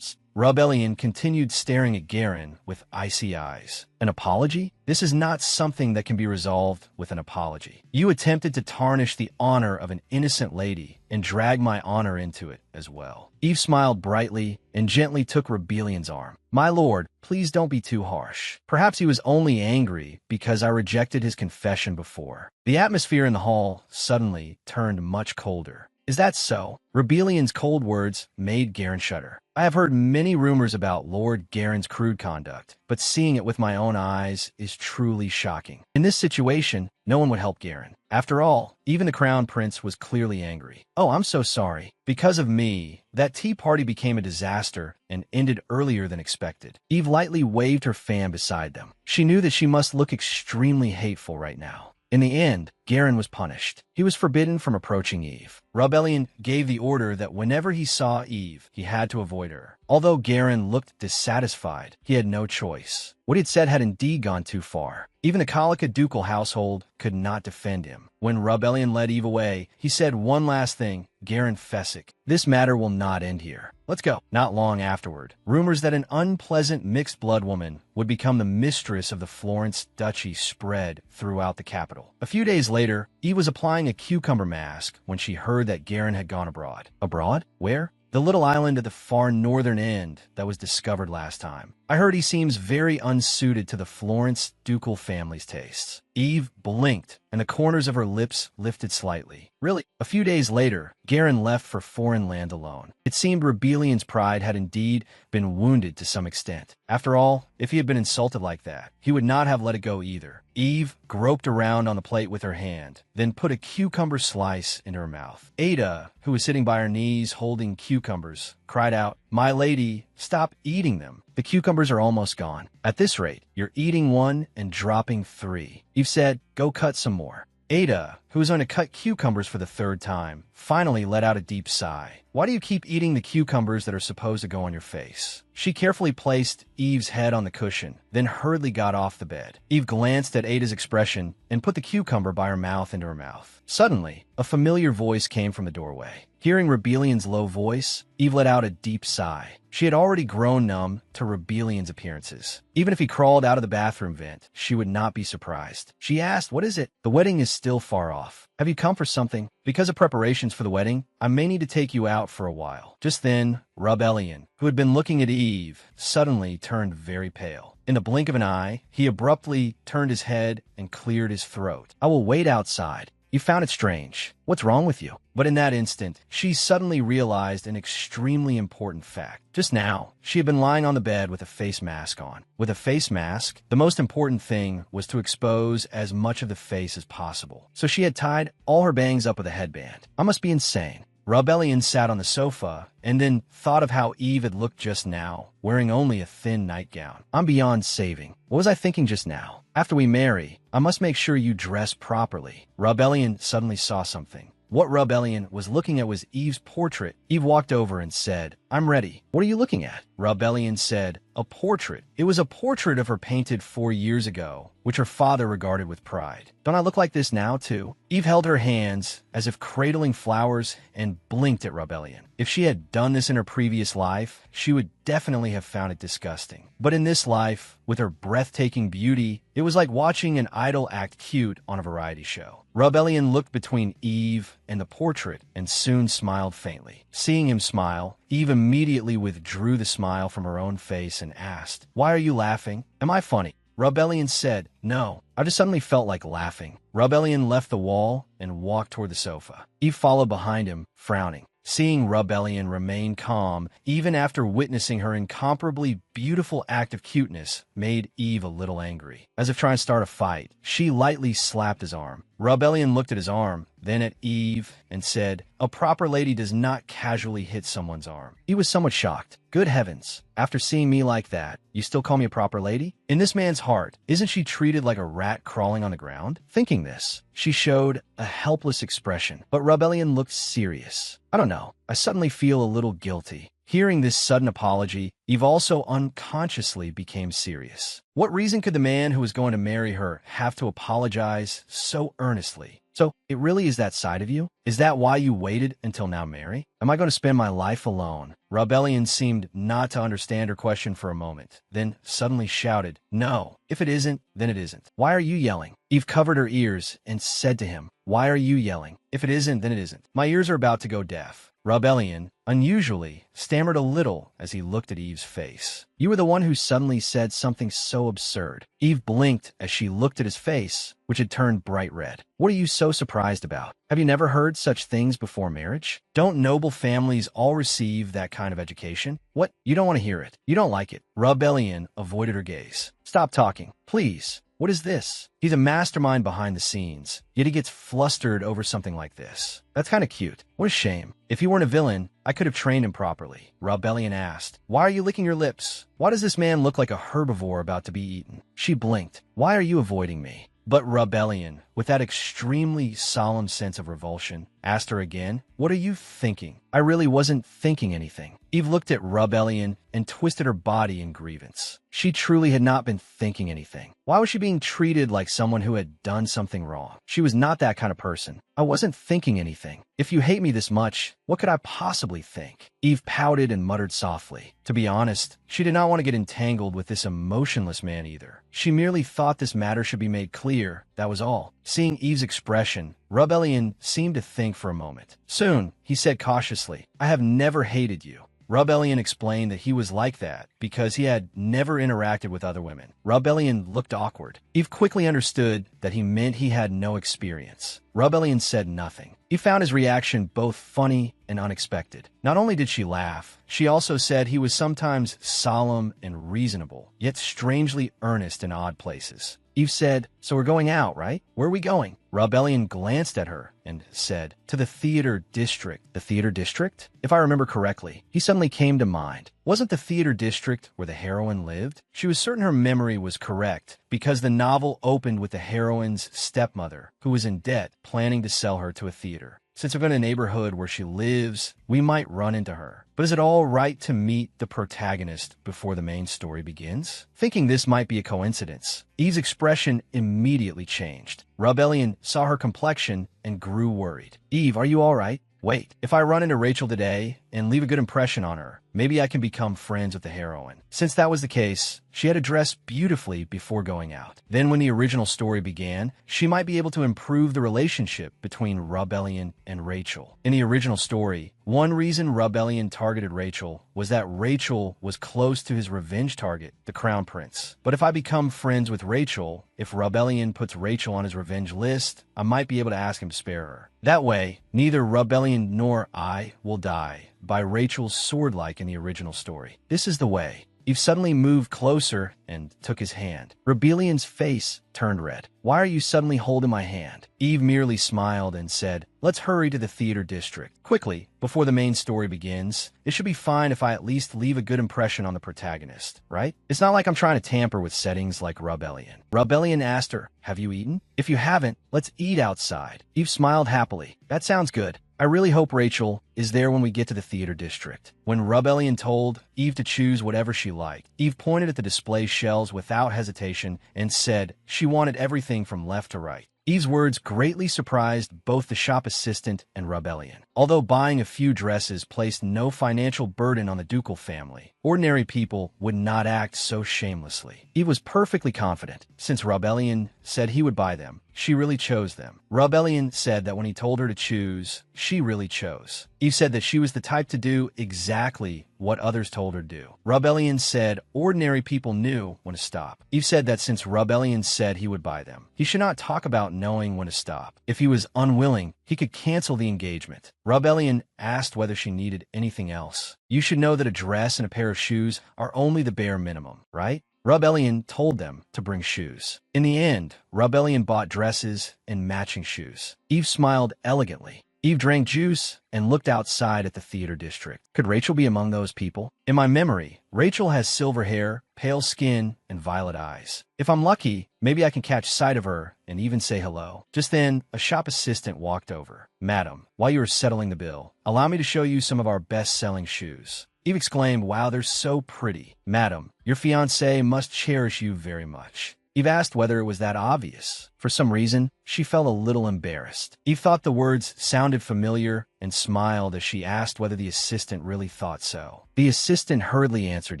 Rebellion continued staring at Garen with icy eyes. An apology? This is not something that can be resolved with an apology. You attempted to tarnish the honor of an innocent lady and drag my honor into it as well. Eve smiled brightly and gently took Rebellion's arm. My lord, please don't be too harsh. Perhaps he was only angry because I rejected his confession before. The atmosphere in the hall suddenly turned much colder. Is that so? Rebellion's cold words made Garen shudder. I have heard many rumors about Lord Garen's crude conduct, but seeing it with my own eyes is truly shocking. In this situation, no one would help Garen. After all, even the crown prince was clearly angry. Oh, I'm so sorry. Because of me, that tea party became a disaster and ended earlier than expected. Eve lightly waved her fan beside them. She knew that she must look extremely hateful right now. In the end, Garen was punished. He was forbidden from approaching Eve. Rebellion gave the order that whenever he saw Eve, he had to avoid her. Although Garen looked dissatisfied, he had no choice. What he had said had indeed gone too far. Even the Kalika ducal household could not defend him. When Rebellion led Eve away, he said one last thing, Garen Fessick, this matter will not end here. Let's go. Not long afterward, rumors that an unpleasant mixed-blood woman would become the mistress of the Florence Duchy spread throughout the capital. A few days later, Eve was applying a cucumber mask when she heard that Garen had gone abroad. Abroad? Where? The little island at the far northern end that was discovered last time. I heard he seems very unsuited to the Florence ducal family's tastes. Eve blinked, and the corners of her lips lifted slightly. Really? A few days later, Garen left for foreign land alone. It seemed Rebellion's pride had indeed been wounded to some extent. After all, if he had been insulted like that, he would not have let it go either. Eve groped around on the plate with her hand, then put a cucumber slice in her mouth. Ada, who was sitting by her knees holding cucumbers, cried out, "My lady, stop eating them. The cucumbers are almost gone. At this rate, you're eating one and dropping 3. Eve said, go cut some more." Ada, who was going to cut cucumbers for the 3rd time, finally let out a deep sigh. "Why do you keep eating the cucumbers that are supposed to go on your face?" She carefully placed Eve's head on the cushion, then hurriedly got off the bed. Eve glanced at Ada's expression and put the cucumber by her mouth into her mouth. Suddenly, a familiar voice came from the doorway. Hearing Rebellion's low voice, Eve let out a deep sigh. She had already grown numb to Rebellion's appearances. Even if he crawled out of the bathroom vent, she would not be surprised. She asked, "What is it?" "The wedding is still far off. Have you come for something?" "Because of preparations for the wedding, I may need to take you out for a while." Just then, Rebellion, who had been looking at Eve, suddenly turned very pale. In the blink of an eye, he abruptly turned his head and cleared his throat. "I will wait outside." "You found it strange. What's wrong with you?" But in that instant, she suddenly realized an extremely important fact. Just now, she had been lying on the bed with a face mask on. With a face mask, the most important thing was to expose as much of the face as possible. So she had tied all her bangs up with a headband. I must be insane. Rebellion sat on the sofa and then thought of how Eve had looked just now, wearing only a thin nightgown. I'm beyond saving. What was I thinking just now? After we marry, I must make sure you dress properly. Rebellion suddenly saw something. What Rebellion was looking at was Eve's portrait. Eve walked over and said, "I'm ready." "What are you looking at?" Rebellion said, "A portrait." It was a portrait of her painted 4 years ago, which her father regarded with pride. "Don't I look like this now, too?" Eve held her hands as if cradling flowers and blinked at Rebellion. If she had done this in her previous life, she would definitely have found it disgusting. But in this life, with her breathtaking beauty, it was like watching an idol act cute on a variety show. Rebellion looked between Eve and the portrait and soon smiled faintly. Seeing him smile, Eve immediately withdrew the smile from her own face and asked, "Why are you laughing? Am I funny?" Rebellion said, "No, I just suddenly felt like laughing." Rebellion left the wall and walked toward the sofa. Eve followed behind him, frowning. Seeing Rebellion remain calm, even after witnessing her incomparably beautiful act of cuteness, made Eve a little angry. As if trying to start a fight, she lightly slapped his arm. Rebellion looked at his arm, then at Eve, and said, "A proper lady does not casually hit someone's arm." He was somewhat shocked. Good heavens, after seeing me like that, you still call me a proper lady? In this man's heart, isn't she treated like a rat crawling on the ground? Thinking this, she showed a helpless expression, but Rebellion looked serious. "I don't know, I suddenly feel a little guilty." Hearing this sudden apology, Eve also unconsciously became serious. What reason could the man who was going to marry her have to apologize so earnestly? "So, it really is that side of you? Is that why you waited until now, Mary? Am I going to spend my life alone?" Rebellion seemed not to understand her question for a moment, then suddenly shouted, "No, if it isn't, then it isn't. Why are you yelling?" Eve covered her ears and said to him, "Why are you yelling? If it isn't, then it isn't. My ears are about to go deaf." Rebellion, unusually, stammered a little as he looked at Eve's face. "You were the one who suddenly said something so absurd." Eve blinked as she looked at his face, which had turned bright red. "What are you so surprised about? Have you never heard such things before marriage? Don't noble families all receive that kind of education? What? You don't want to hear it. You don't like it." Rebellion avoided her gaze. "Stop talking, please. What is this?" He's a mastermind behind the scenes, yet he gets flustered over something like this. That's kind of cute. What a shame. If he weren't a villain, I could have trained him properly. Rebellion asked, "Why are you licking your lips? Why does this man look like a herbivore about to be eaten?" She blinked. "Why are you avoiding me?" But Rebellion with that extremely solemn sense of revulsion, asked her again, "What are you thinking?" "I really wasn't thinking anything." Eve looked at Rebellion and twisted her body in grievance. She truly had not been thinking anything. Why was she being treated like someone who had done something wrong? She was not that kind of person. "I wasn't thinking anything. If you hate me this much, what could I possibly think?" Eve pouted and muttered softly. To be honest, she did not want to get entangled with this emotionless man either. She merely thought this matter should be made clear, that was all. Seeing Eve's expression, Rebellion seemed to think for a moment. Soon, he said cautiously, "I have never hated you." Rebellion explained that he was like that because he had never interacted with other women. Rebellion looked awkward. Eve quickly understood that he meant he had no experience. Rebellion said nothing. He found his reaction both funny and unexpected. Not only did she laugh, she also said he was sometimes solemn and reasonable, yet strangely earnest in odd places. Eve said, "So we're going out, right? Where are we going?" Rebellion glanced at her and said, "To the theater district." The theater district? If I remember correctly, he suddenly came to mind. Wasn't the theater district where the heroine lived? She was certain her memory was correct because the novel opened with the heroine's stepmother, who was in debt, planning to sell her to a theater. Since we're in a neighborhood where she lives, we might run into her. But is it all right to meet the protagonist before the main story begins? Thinking this might be a coincidence, Eve's expression immediately changed. Rebellion saw her complexion and grew worried. "Eve, are you all right? Wait, if I run into Rachel today and leave a good impression on her, maybe I can become friends with the heroine." Since that was the case, she had to dress beautifully before going out. Then when the original story began, she might be able to improve the relationship between Rebellion and Rachel. In the original story, one reason Rebellion targeted Rachel was that Rachel was close to his revenge target, the Crown Prince. But if I become friends with Rachel, if Rebellion puts Rachel on his revenge list, I might be able to ask him to spare her. That way, neither Rebellion nor I will die by Rachel's sword like in the original story. This is the way. Eve suddenly moved closer and took his hand. Rebellion's face turned red. "Why are you suddenly holding my hand?" Eve merely smiled and said, "Let's hurry to the theater district. Quickly, before the main story begins. It should be fine if I at least leave a good impression on the protagonist, right? It's not like I'm trying to tamper with settings like Rebellion." Rebellion asked her, "Have you eaten? If you haven't, let's eat outside." Eve smiled happily. "That sounds good. I really hope Rachel is there when we get to the theater district." When Rebellion told Eve to choose whatever she liked, Eve pointed at the display shelves without hesitation and said she wanted everything from left to right. Eve's words greatly surprised both the shop assistant and Rebellion. Although buying a few dresses placed no financial burden on the ducal family, ordinary people would not act so shamelessly. Eve was perfectly confident. Since Rebellion said he would buy them, she really chose them. Rebellion said that when he told her to choose, she really chose. Eve said that she was the type to do exactly what others told her to do. Rebellion said ordinary people knew when to stop. Eve said that since Rebellion said he would buy them, he should not talk about knowing when to stop. If he was unwilling, he could cancel the engagement. Rebellion asked whether she needed anything else. "You should know that a dress and a pair of shoes are only the bare minimum, right?" Rebellion told them to bring shoes. In the end, Rebellion bought dresses and matching shoes. Eve smiled elegantly. Eve drank juice and looked outside at the theater district. Could Rachel be among those people? In my memory, Rachel has silver hair, pale skin, and violet eyes. If I'm lucky, maybe I can catch sight of her and even say hello. Just then, a shop assistant walked over. "Madam, while you are settling the bill, allow me to show you some of our best-selling shoes." Eve exclaimed, "Wow, they're so pretty." "Madam, your fiancé must cherish you very much." Eve asked whether it was that obvious. For some reason, she felt a little embarrassed. Eve thought the words sounded familiar and smiled as she asked whether the assistant really thought so. The assistant hurriedly answered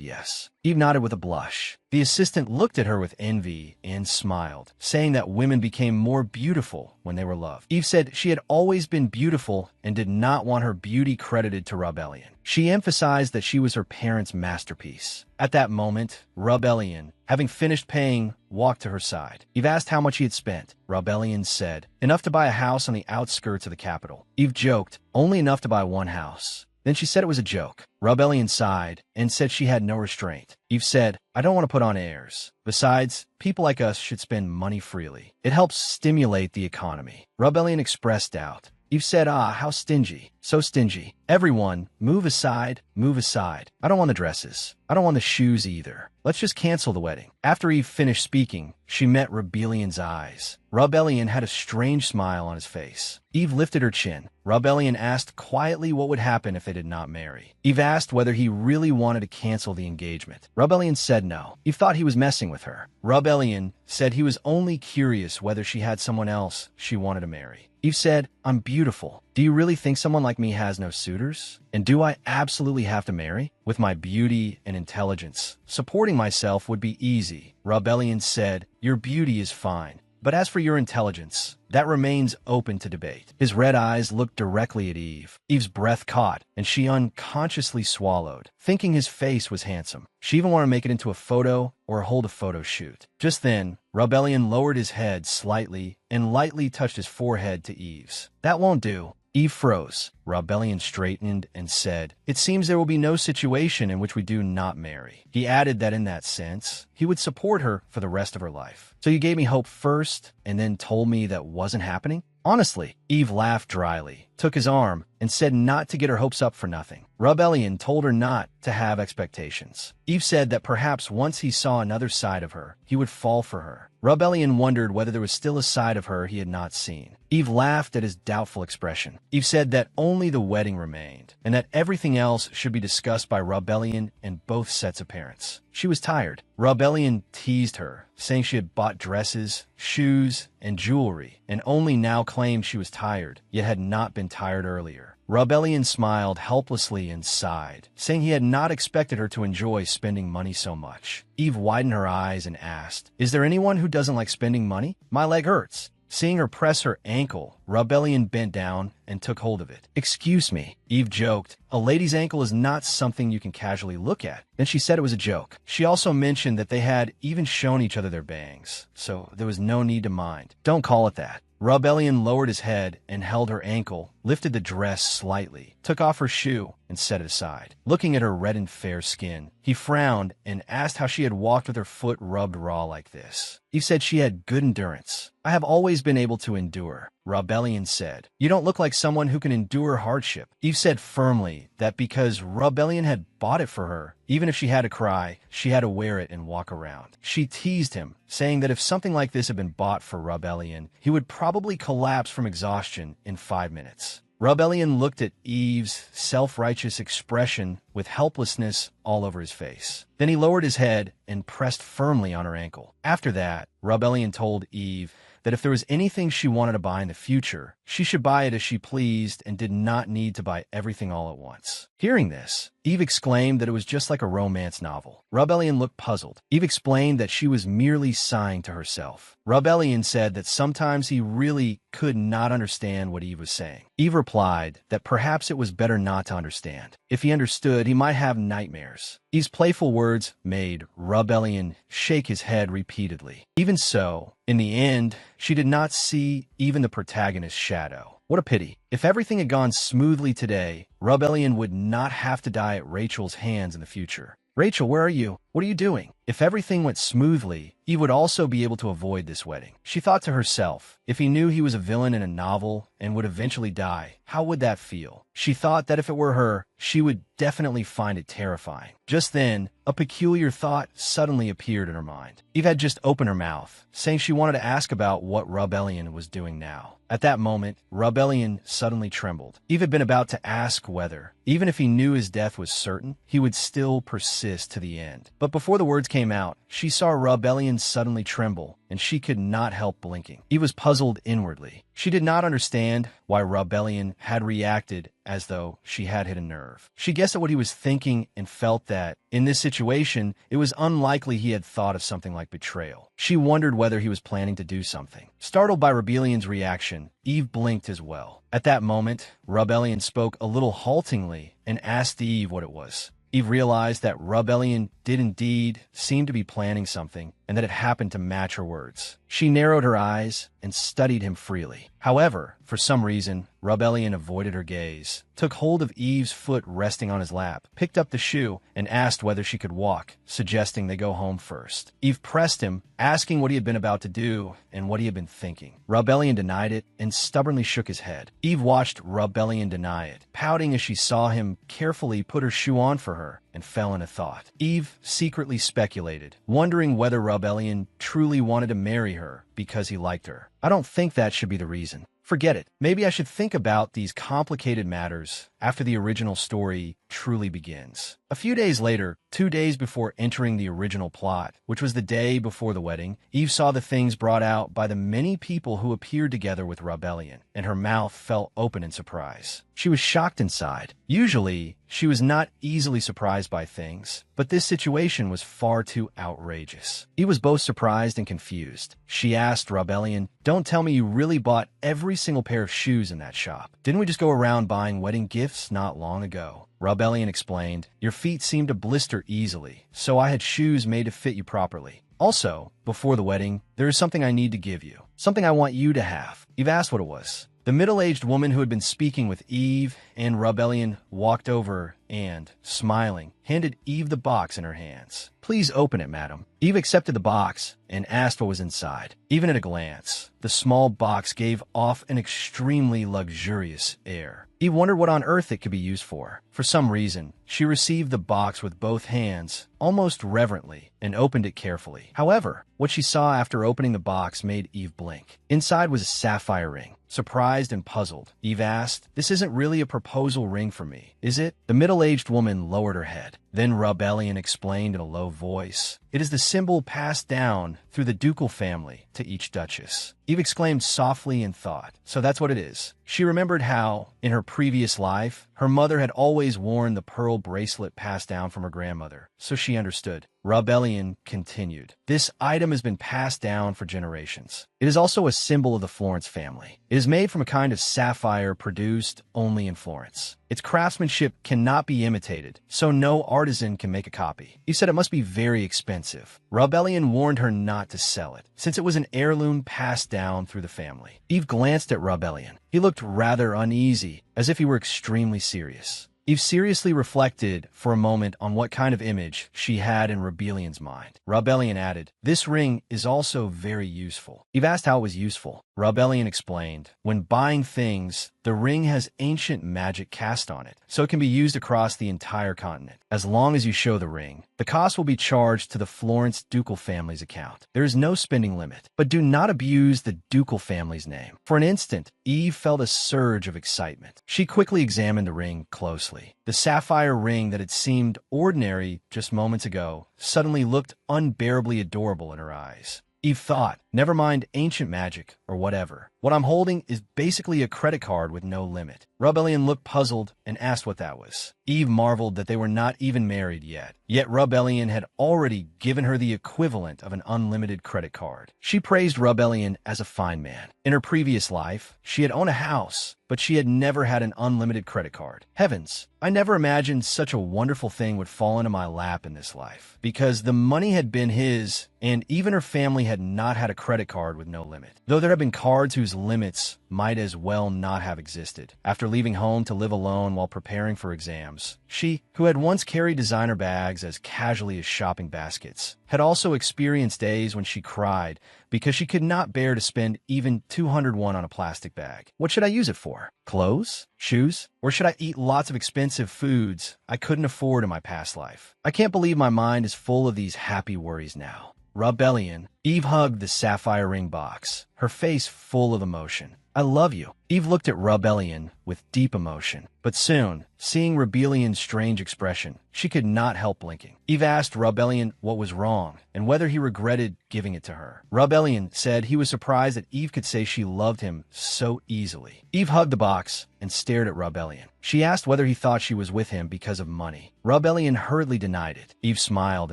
yes. Eve nodded with a blush. The assistant looked at her with envy and smiled, saying that women became more beautiful when they were loved. Eve said she had always been beautiful and did not want her beauty credited to Rebellion. She emphasized that she was her parents' masterpiece. At that moment, Rebellion, having finished paying, walked to her side. Eve asked how much he had spent. Rebellion said, "Enough to buy a house on the outskirts of the capital." Eve joked, "Only enough to buy one house." Then she said it was a joke. Rebellion sighed and said she had no restraint. Eve said, "I don't want to put on airs. Besides, people like us should spend money freely. It helps stimulate the economy." Rebellion expressed doubt. Eve said, "Ah, how stingy. So stingy. Everyone, move aside, move aside. I don't want the dresses. I don't want the shoes either. Let's just cancel the wedding." After Eve finished speaking, she met Rebellion's eyes. Rebellion had a strange smile on his face. Eve lifted her chin. Rebellion asked quietly what would happen if they did not marry. Eve asked whether he really wanted to cancel the engagement. Rebellion said no. Eve thought he was messing with her. Rebellion said he was only curious whether she had someone else she wanted to marry. Eve said, "I'm beautiful. Do you really think someone like me has no suitors? And do I absolutely have to marry? With my beauty and intelligence, supporting myself would be easy." Rebellion said, "Your beauty is fine. But as for your intelligence, that remains open to debate." His red eyes looked directly at Eve. Eve's breath caught, and she unconsciously swallowed, thinking his face was handsome. She even wanted to make it into a photo or hold a photo shoot. Just then, Rebellion lowered his head slightly and lightly touched his forehead to Eve's. "That won't do." Eve froze. Rebellion straightened and said, "It seems there will be no situation in which we do not marry." He added that in that sense, he would support her for the rest of her life. "So you gave me hope first and then told me that wasn't happening?" "Honestly." Eve laughed dryly, took his arm, and said not to get her hopes up for nothing. Rebellion told her not to have expectations. Eve said that perhaps once he saw another side of her, he would fall for her. Rebellion wondered whether there was still a side of her he had not seen. Eve laughed at his doubtful expression. Eve said that only the wedding remained, and that everything else should be discussed by Rebellion and both sets of parents. She was tired. Rebellion teased her, saying she had bought dresses, shoes, and jewelry, and only now claimed she was tired, yet had not been tired earlier. Rebellion smiled helplessly and sighed, saying he had not expected her to enjoy spending money so much. Eve widened her eyes and asked, "Is there anyone who doesn't like spending money? My leg hurts." Seeing her press her ankle, Rebellion bent down and took hold of it. "Excuse me," Eve joked. "A lady's ankle is not something you can casually look at." Then she said it was a joke. She also mentioned that they had even shown each other their bangs, so there was no need to mind. "Don't call it that." Rebellion lowered his head and held her ankle, lifted the dress slightly, took off her shoe, and set it aside. Looking at her red and fair skin, he frowned and asked how she had walked with her foot rubbed raw like this. Eve said she had good endurance. "I have always been able to endure." Rebellion said, "You don't look like someone who can endure hardship." Eve said firmly that because Rebellion had bought it for her, even if she had to cry, she had to wear it and walk around. She teased him, saying that if something like this had been bought for Rebellion, he would probably collapse from exhaustion in 5 minutes. Rebellion looked at Eve's self-righteous expression with helplessness all over his face. Then he lowered his head and pressed firmly on her ankle. After that, Rebellion told Eve that if there was anything she wanted to buy in the future, she should buy it as she pleased and did not need to buy everything all at once. Hearing this, Eve exclaimed that it was just like a romance novel. Rebellion looked puzzled. Eve explained that she was merely sighing to herself. Rebellion said that sometimes he really could not understand what Eve was saying. Eve replied that perhaps it was better not to understand. If he understood, he might have nightmares. Eve's playful words made Rebellion shake his head repeatedly. Even so, in the end, she did not see even the protagonist's shadow. What a pity. If everything had gone smoothly today, Rebellion would not have to die at Rachel's hands in the future. "Rachel, where are you? What are you doing?" If everything went smoothly, Eve would also be able to avoid this wedding. She thought to herself, if he knew he was a villain in a novel and would eventually die, how would that feel? She thought that if it were her, she would definitely find it terrifying. Just then, a peculiar thought suddenly appeared in her mind. Eve had just opened her mouth, saying she wanted to ask about what Rebellion was doing now. At that moment, Rebellion suddenly trembled. Eve had been about to ask whether, even if he knew his death was certain, he would still persist to the end. But before the words came out, she saw Rebellion suddenly tremble, and she could not help blinking. Eve was puzzled inwardly. She did not understand why Rebellion had reacted as though she had hit a nerve. She guessed at what he was thinking and felt that, in this situation, it was unlikely he had thought of something like betrayal. She wondered whether he was planning to do something. Startled by Rebellion's reaction, Eve blinked as well. At that moment, Rebellion spoke a little haltingly and asked Eve what it was. Eve realized that Rebellion did indeed seem to be planning something, and that it happened to match her words. She narrowed her eyes and studied him freely. However, for some reason, Rebellion avoided her gaze, took hold of Eve's foot resting on his lap, picked up the shoe, and asked whether she could walk, suggesting they go home first. Eve pressed him, asking what he had been about to do and what he had been thinking. Rebellion denied it and stubbornly shook his head. Eve watched Rebellion deny it, pouting as she saw him carefully put her shoe on for her, and fell into thought. Eve secretly speculated, wondering whether Rebellion truly wanted to marry her because he liked her. I don't think that should be the reason. Forget it. Maybe I should think about these complicated matters after the original story truly begins. A few days later, 2 days before entering the original plot, which was the day before the wedding, Eve saw the things brought out by the many people who appeared together with Rebellion, and her mouth fell open in surprise. She was shocked inside. Usually, she was not easily surprised by things, but this situation was far too outrageous. Eve was both surprised and confused. She asked Rebellion, "Don't tell me you really bought every single pair of shoes in that shop. Didn't we just go around buying wedding gifts not long ago?" Rebellion explained, "Your feet seem to blister easily, so I had shoes made to fit you properly. Also, before the wedding, there is something I need to give you. Something I want you to have." Eve asked what it was. The middle-aged woman who had been speaking with Eve and Rebellion walked over and, smiling, handed Eve the box in her hands. "Please open it, madam." Eve accepted the box and asked what was inside. Even at a glance, the small box gave off an extremely luxurious air. Eve wondered what on earth it could be used for. For some reason, she received the box with both hands, almost reverently, and opened it carefully. However, what she saw after opening the box made Eve blink. Inside was a sapphire ring. Surprised and puzzled, Eve asked, "This isn't really a proposal ring for me, is it?" The middle-aged woman lowered her head. Then Rebellion explained in a low voice, "It is the symbol passed down through the ducal family to each duchess." Eve exclaimed softly in thought, "So that's what it is." She remembered how, in her previous life, her mother had always worn the pearl bracelet passed down from her grandmother, so she understood. Rebellion continued, "This item has been passed down for generations. It is also a symbol of the Florence family. It is made from a kind of sapphire produced only in Florence. Its craftsmanship cannot be imitated, so no artisan can make a copy." He said it must be very expensive. Rebellion warned her not to sell it, since it was an heirloom passed down through the family. Eve glanced at Rebellion. He looked rather uneasy, as if he were extremely serious. Eve seriously reflected for a moment on what kind of image she had in Rebellion's mind. Rebellion added, "This ring is also very useful." Eve asked how it was useful. Rebellion explained, "When buying things, the ring has ancient magic cast on it, so it can be used across the entire continent. As long as you show the ring, the cost will be charged to the Florence ducal family's account. There is no spending limit, but do not abuse the ducal family's name." For an instant, Eve felt a surge of excitement. She quickly examined the ring closely. The sapphire ring that had seemed ordinary just moments ago suddenly looked unbearably adorable in her eyes. Eve thought, "Never mind ancient magic or whatever. What I'm holding is basically a credit card with no limit." Rebellion looked puzzled and asked what that was. Eve marveled that they were not even married yet. Yet Rebellion had already given her the equivalent of an unlimited credit card. She praised Rebellion as a fine man. In her previous life, she had owned a house, but she had never had an unlimited credit card. Heavens, I never imagined such a wonderful thing would fall into my lap in this life, because the money had been his, and even her family had not had a credit card with no limit, though there have been cards whose limits might as well not have existed. After leaving home to live alone while preparing for exams, she, who had once carried designer bags as casually as shopping baskets, had also experienced days when she cried because she could not bear to spend even 201 on a plastic bag. What should I use it for? Clothes? Shoes? Or should I eat lots of expensive foods I couldn't afford in my past life? I can't believe my mind is full of these happy worries now. Rebellion. Eve hugged the sapphire ring box, her face full of emotion. "I love you." Eve looked at Rebellion with deep emotion, but soon, seeing Rebellion's strange expression, she could not help blinking. Eve asked Rebellion what was wrong and whether he regretted giving it to her. Rebellion said he was surprised that Eve could say she loved him so easily. Eve hugged the box and stared at Rebellion. She asked whether he thought she was with him because of money. Rebellion hurriedly denied it. Eve smiled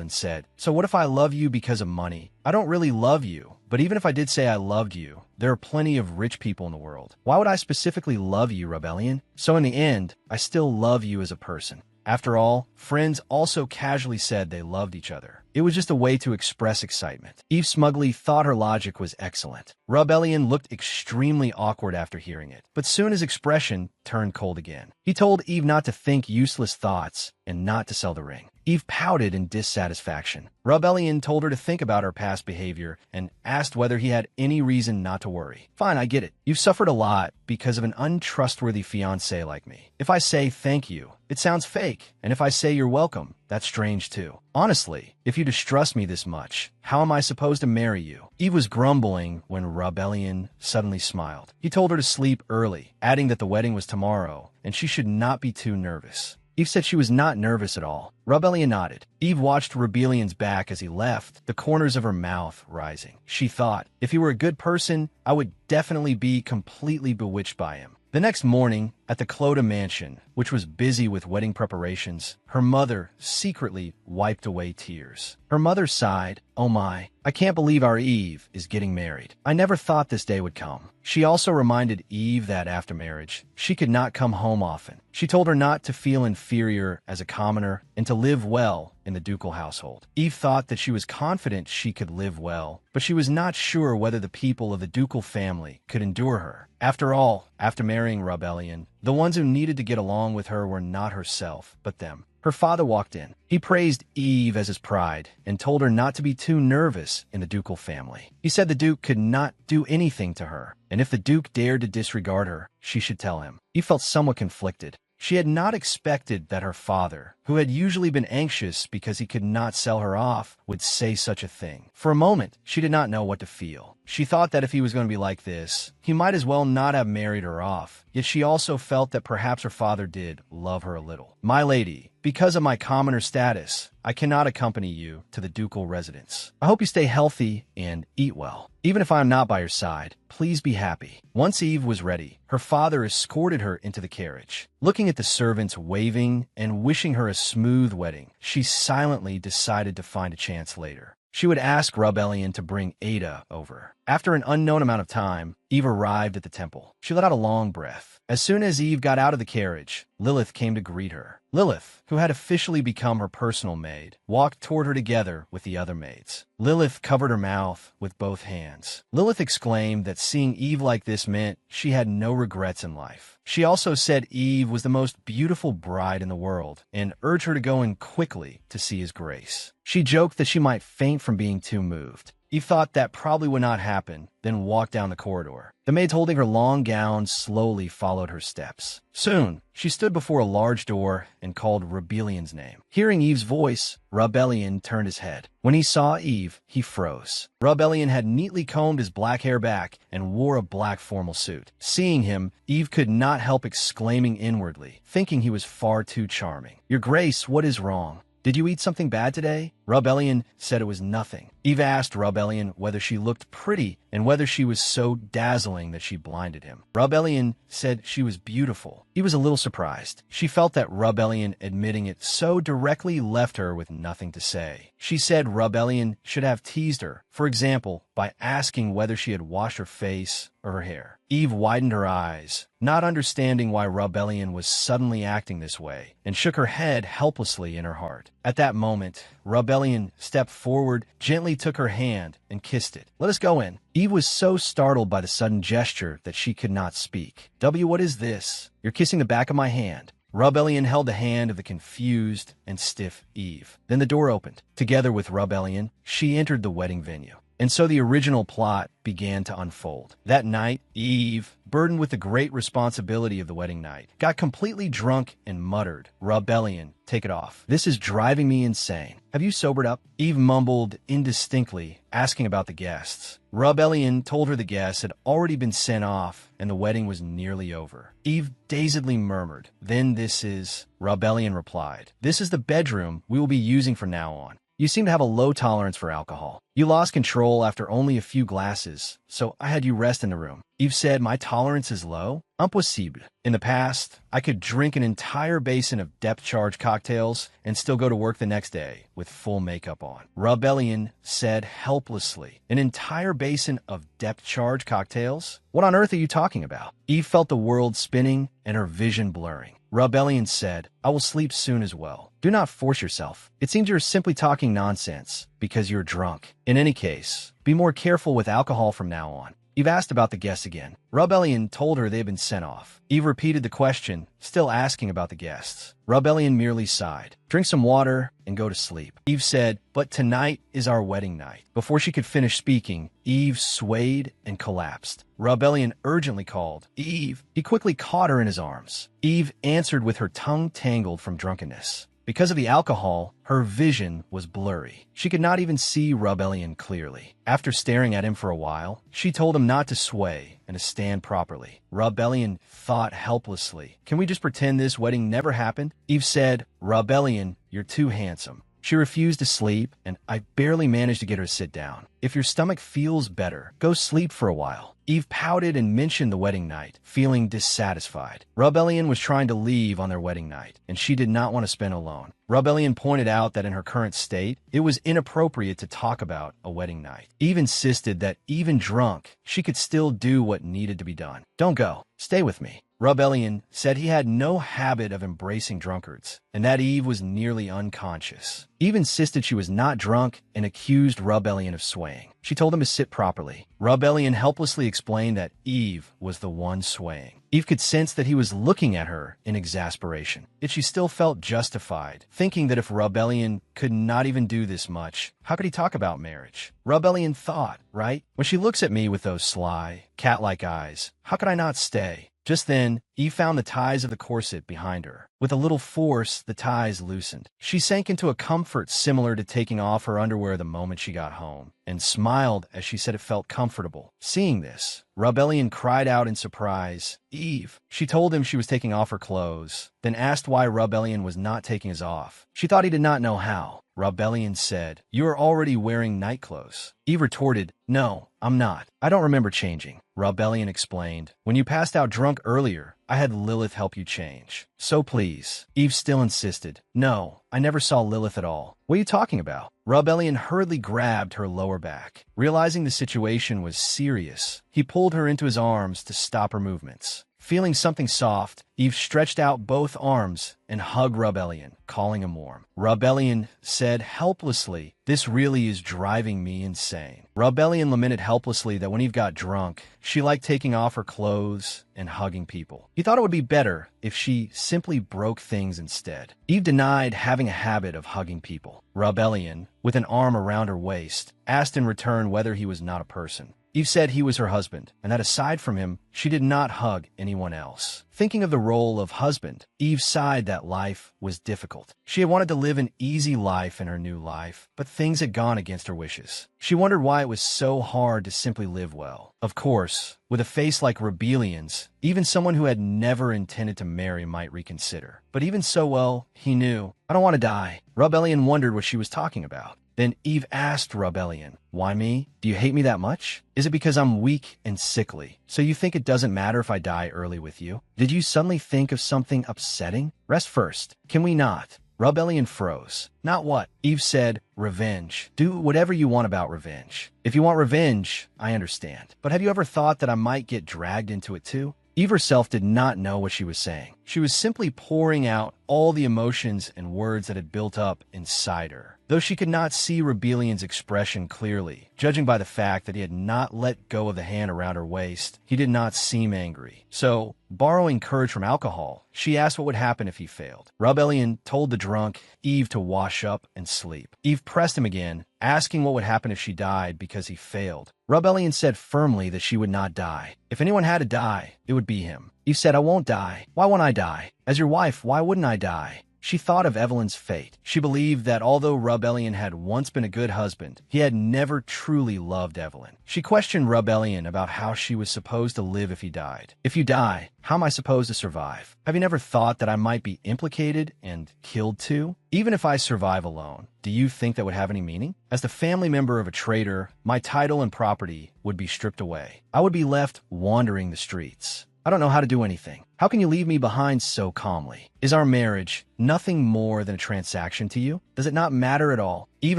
and said, "So what if I love you because of money? I don't really love you, but even if I did say I loved you, there are plenty of rich people in the world. Why would I specifically love you, Rebellion? So in the end, I still love you as a person." After all, friends also casually said they loved each other. It was just a way to express excitement. Eve smugly thought her logic was excellent. Rebellion looked extremely awkward after hearing it, but soon his expression turned cold again. He told Eve not to think useless thoughts and not to sell the ring. Eve pouted in dissatisfaction. Rebellion told her to think about her past behavior and asked whether he had any reason not to worry. Fine, I get it. You've suffered a lot because of an untrustworthy fiancé like me. If I say thank you, it sounds fake, and if I say you're welcome, that's strange too. Honestly, if you distrust me this much, how am I supposed to marry you? Eve was grumbling when Rebellion suddenly smiled. He told her to sleep early, adding that the wedding was tomorrow and she should not be too nervous. Eve said she was not nervous at all. Rebellion nodded. Eve watched Rebellion's back as he left, the corners of her mouth rising. She thought, if he were a good person, I would definitely be completely bewitched by him. The next morning, at the Clota mansion, which was busy with wedding preparations, her mother secretly wiped away tears. Her mother sighed, "Oh my, I can't believe our Eve is getting married. I never thought this day would come." She also reminded Eve that after marriage, she could not come home often. She told her not to feel inferior as a commoner and to live well in the ducal household. Eve thought that she was confident she could live well, but she was not sure whether the people of the ducal family could endure her. After all, after marrying Rebellion, the ones who needed to get along with her were not herself, but them. Her father walked in. He praised Eve as his pride and told her not to be too nervous in the ducal family. He said the Duke could not do anything to her, and if the Duke dared to disregard her, she should tell him. Eve felt somewhat conflicted. She had not expected that her father, who had usually been anxious because he could not sell her off, would say such a thing. For a moment, she did not know what to feel. She thought that if he was going to be like this, he might as well not have married her off. Yet she also felt that perhaps her father did love her a little. "My lady, because of my commoner status, I cannot accompany you to the ducal residence. I hope you stay healthy and eat well. Even if I am not by your side, please be happy." Once Eve was ready, her father escorted her into the carriage. Looking at the servants waving and wishing her a smooth wedding, she silently decided to find a chance later. She would ask Rebellion to bring Ada over. After an unknown amount of time, Eve arrived at the temple. She let out a long breath. As soon as Eve got out of the carriage, Lilith came to greet her. Lilith, who had officially become her personal maid, walked toward her together with the other maids. Lilith covered her mouth with both hands. Lilith exclaimed that seeing Eve like this meant she had no regrets in life. She also said Eve was the most beautiful bride in the world and urged her to go in quickly to see his grace. She joked that she might faint from being too moved. Eve thought that probably would not happen, then walked down the corridor. The maids holding her long gown slowly followed her steps. Soon, she stood before a large door and called Rebellion's name. Hearing Eve's voice, Rebellion turned his head. When he saw Eve, he froze. Rebellion had neatly combed his black hair back and wore a black formal suit. Seeing him, Eve could not help exclaiming inwardly, thinking he was far too charming. "Your Grace, what is wrong? Did you eat something bad today?" Rebellion said it was nothing. Eve asked Rebellion whether she looked pretty and whether she was so dazzling that she blinded him. Rebellion said she was beautiful. He was a little surprised. She felt that Rebellion admitting it so directly left her with nothing to say. She said Rebellion should have teased her, for example, by asking whether she had washed her face or her hair. Eve widened her eyes, not understanding why Rebellion was suddenly acting this way, and shook her head helplessly in her heart. At that moment, Rebellion stepped forward, gently took her hand, and kissed it. "Let us go in." Eve was so startled by the sudden gesture that she could not speak. What is this? You're kissing the back of my hand." Rebellion held the hand of the confused and stiff Eve. Then the door opened. Together with Rebellion, she entered the wedding venue. And so the original plot began to unfold. That night, Eve, burdened with the great responsibility of the wedding night, got completely drunk and muttered, "Rebellion, take it off. This is driving me insane. Have you sobered up?" Eve mumbled indistinctly, asking about the guests. Rebellion told her the guests had already been sent off and the wedding was nearly over. Eve dazedly murmured, "Then this is..." Rebellion replied, "This is the bedroom we will be using from now on. You seem to have a low tolerance for alcohol. You lost control after only a few glasses, so I had you rest in the room." Eve said, "My tolerance is low? Impossible. In the past, I could drink an entire basin of depth charge cocktails and still go to work the next day with full makeup on." Rebellion said helplessly, "An entire basin of depth charge cocktails? What on earth are you talking about?" Eve felt the world spinning and her vision blurring. Rebellion said, I will sleep soon as well. Do not force yourself. It seems you're simply talking nonsense because you're drunk. In any case, be more careful with alcohol from now on. Eve asked about the guests again. Rebellion told her they had been sent off. Eve repeated the question, still asking about the guests. Rebellion merely sighed. Drink some water and go to sleep. Eve said, but tonight is our wedding night. Before she could finish speaking, Eve swayed and collapsed. Rebellion urgently called, Eve. He quickly caught her in his arms. Eve answered with her tongue tangled from drunkenness. Because of the alcohol, her vision was blurry. She could not even see Rebellion clearly. After staring at him for a while, she told him not to sway and to stand properly. Rebellion thought helplessly, can we just pretend this wedding never happened? Eve said, Rebellion, you're too handsome. She refused to sleep, and I barely managed to get her to sit down. If your stomach feels better, go sleep for a while. Eve pouted and mentioned the wedding night, feeling dissatisfied. Rebellion was trying to leave on their wedding night, and she did not want to spend alone. Rebellion pointed out that in her current state, it was inappropriate to talk about a wedding night. Eve insisted that even drunk, she could still do what needed to be done. Don't go. Stay with me. Rebellion said he had no habit of embracing drunkards, and that Eve was nearly unconscious. Eve insisted she was not drunk and accused Rebellion of swaying. She told him to sit properly. Rebellion helplessly explained that Eve was the one swaying. Eve could sense that he was looking at her in exasperation, yet she still felt justified, thinking that if Rebellion could not even do this much, how could he talk about marriage? Rebellion thought, right? When she looks at me with those sly, cat-like eyes, how could I not stay? Just then, Eve found the ties of the corset behind her. With a little force, the ties loosened. She sank into a comfort similar to taking off her underwear the moment she got home, and smiled as she said it felt comfortable. Seeing this, Rebellion cried out in surprise, Eve. She told him she was taking off her clothes, then asked why Rebellion was not taking his off. She thought he did not know how. Rebellion said, you are already wearing night clothes. Eve retorted, no, I'm not. I don't remember changing. Rebellion explained, when you passed out drunk earlier, I had Lilith help you change. So please. Eve still insisted, no, I never saw Lilith at all. What are you talking about? Rebellion hurriedly grabbed her lower back. Realizing the situation was serious, he pulled her into his arms to stop her movements. Feeling something soft, Eve stretched out both arms and hugged Rebellion, calling him warm. Rebellion said helplessly, this really is driving me insane. Rebellion lamented helplessly that when Eve got drunk, she liked taking off her clothes and hugging people. He thought it would be better if she simply broke things instead. Eve denied having a habit of hugging people. Rebellion, with an arm around her waist, asked in return whether he was not a person. Eve said he was her husband, and that aside from him, she did not hug anyone else. Thinking of the role of husband, Eve sighed that life was difficult. She had wanted to live an easy life in her new life, but things had gone against her wishes. She wondered why it was so hard to simply live well. Of course, with a face like Rebellion's, even someone who had never intended to marry might reconsider. But even so, well, he knew, I don't want to die. Rebellion wondered what she was talking about. Then Eve asked Rebellion, why me? Do you hate me that much? Is it because I'm weak and sickly? So you think it doesn't matter if I die early with you? Did you suddenly think of something upsetting? Rest first. Can we not? Rebellion froze. Not what? Eve said, revenge. Do whatever you want about revenge. If you want revenge, I understand. But have you ever thought that I might get dragged into it too? Eve herself did not know what she was saying. She was simply pouring out all the emotions and words that had built up inside her. Though she could not see Rebellion's expression clearly, judging by the fact that he had not let go of the hand around her waist, he did not seem angry. So, borrowing courage from alcohol, she asked what would happen if he failed. Rebellion told the drunk Eve to wash up and sleep. Eve pressed him again, asking what would happen if she died because he failed. Rebellion said firmly that she would not die. If anyone had to die, it would be him. Eve said, I won't die. Why won't I die? As your wife, why wouldn't I die? She thought of Evelyn's fate. She believed that although Rebellion had once been a good husband, he had never truly loved Evelyn. She questioned Rebellion about how she was supposed to live if he died. If you die, how am I supposed to survive? Have you never thought that I might be implicated and killed too? Even if I survive alone, do you think that would have any meaning? As the family member of a traitor, my title and property would be stripped away. I would be left wandering the streets. I don't know how to do anything. How can you leave me behind so calmly? Is our marriage nothing more than a transaction to you? Does it not matter at all? Eve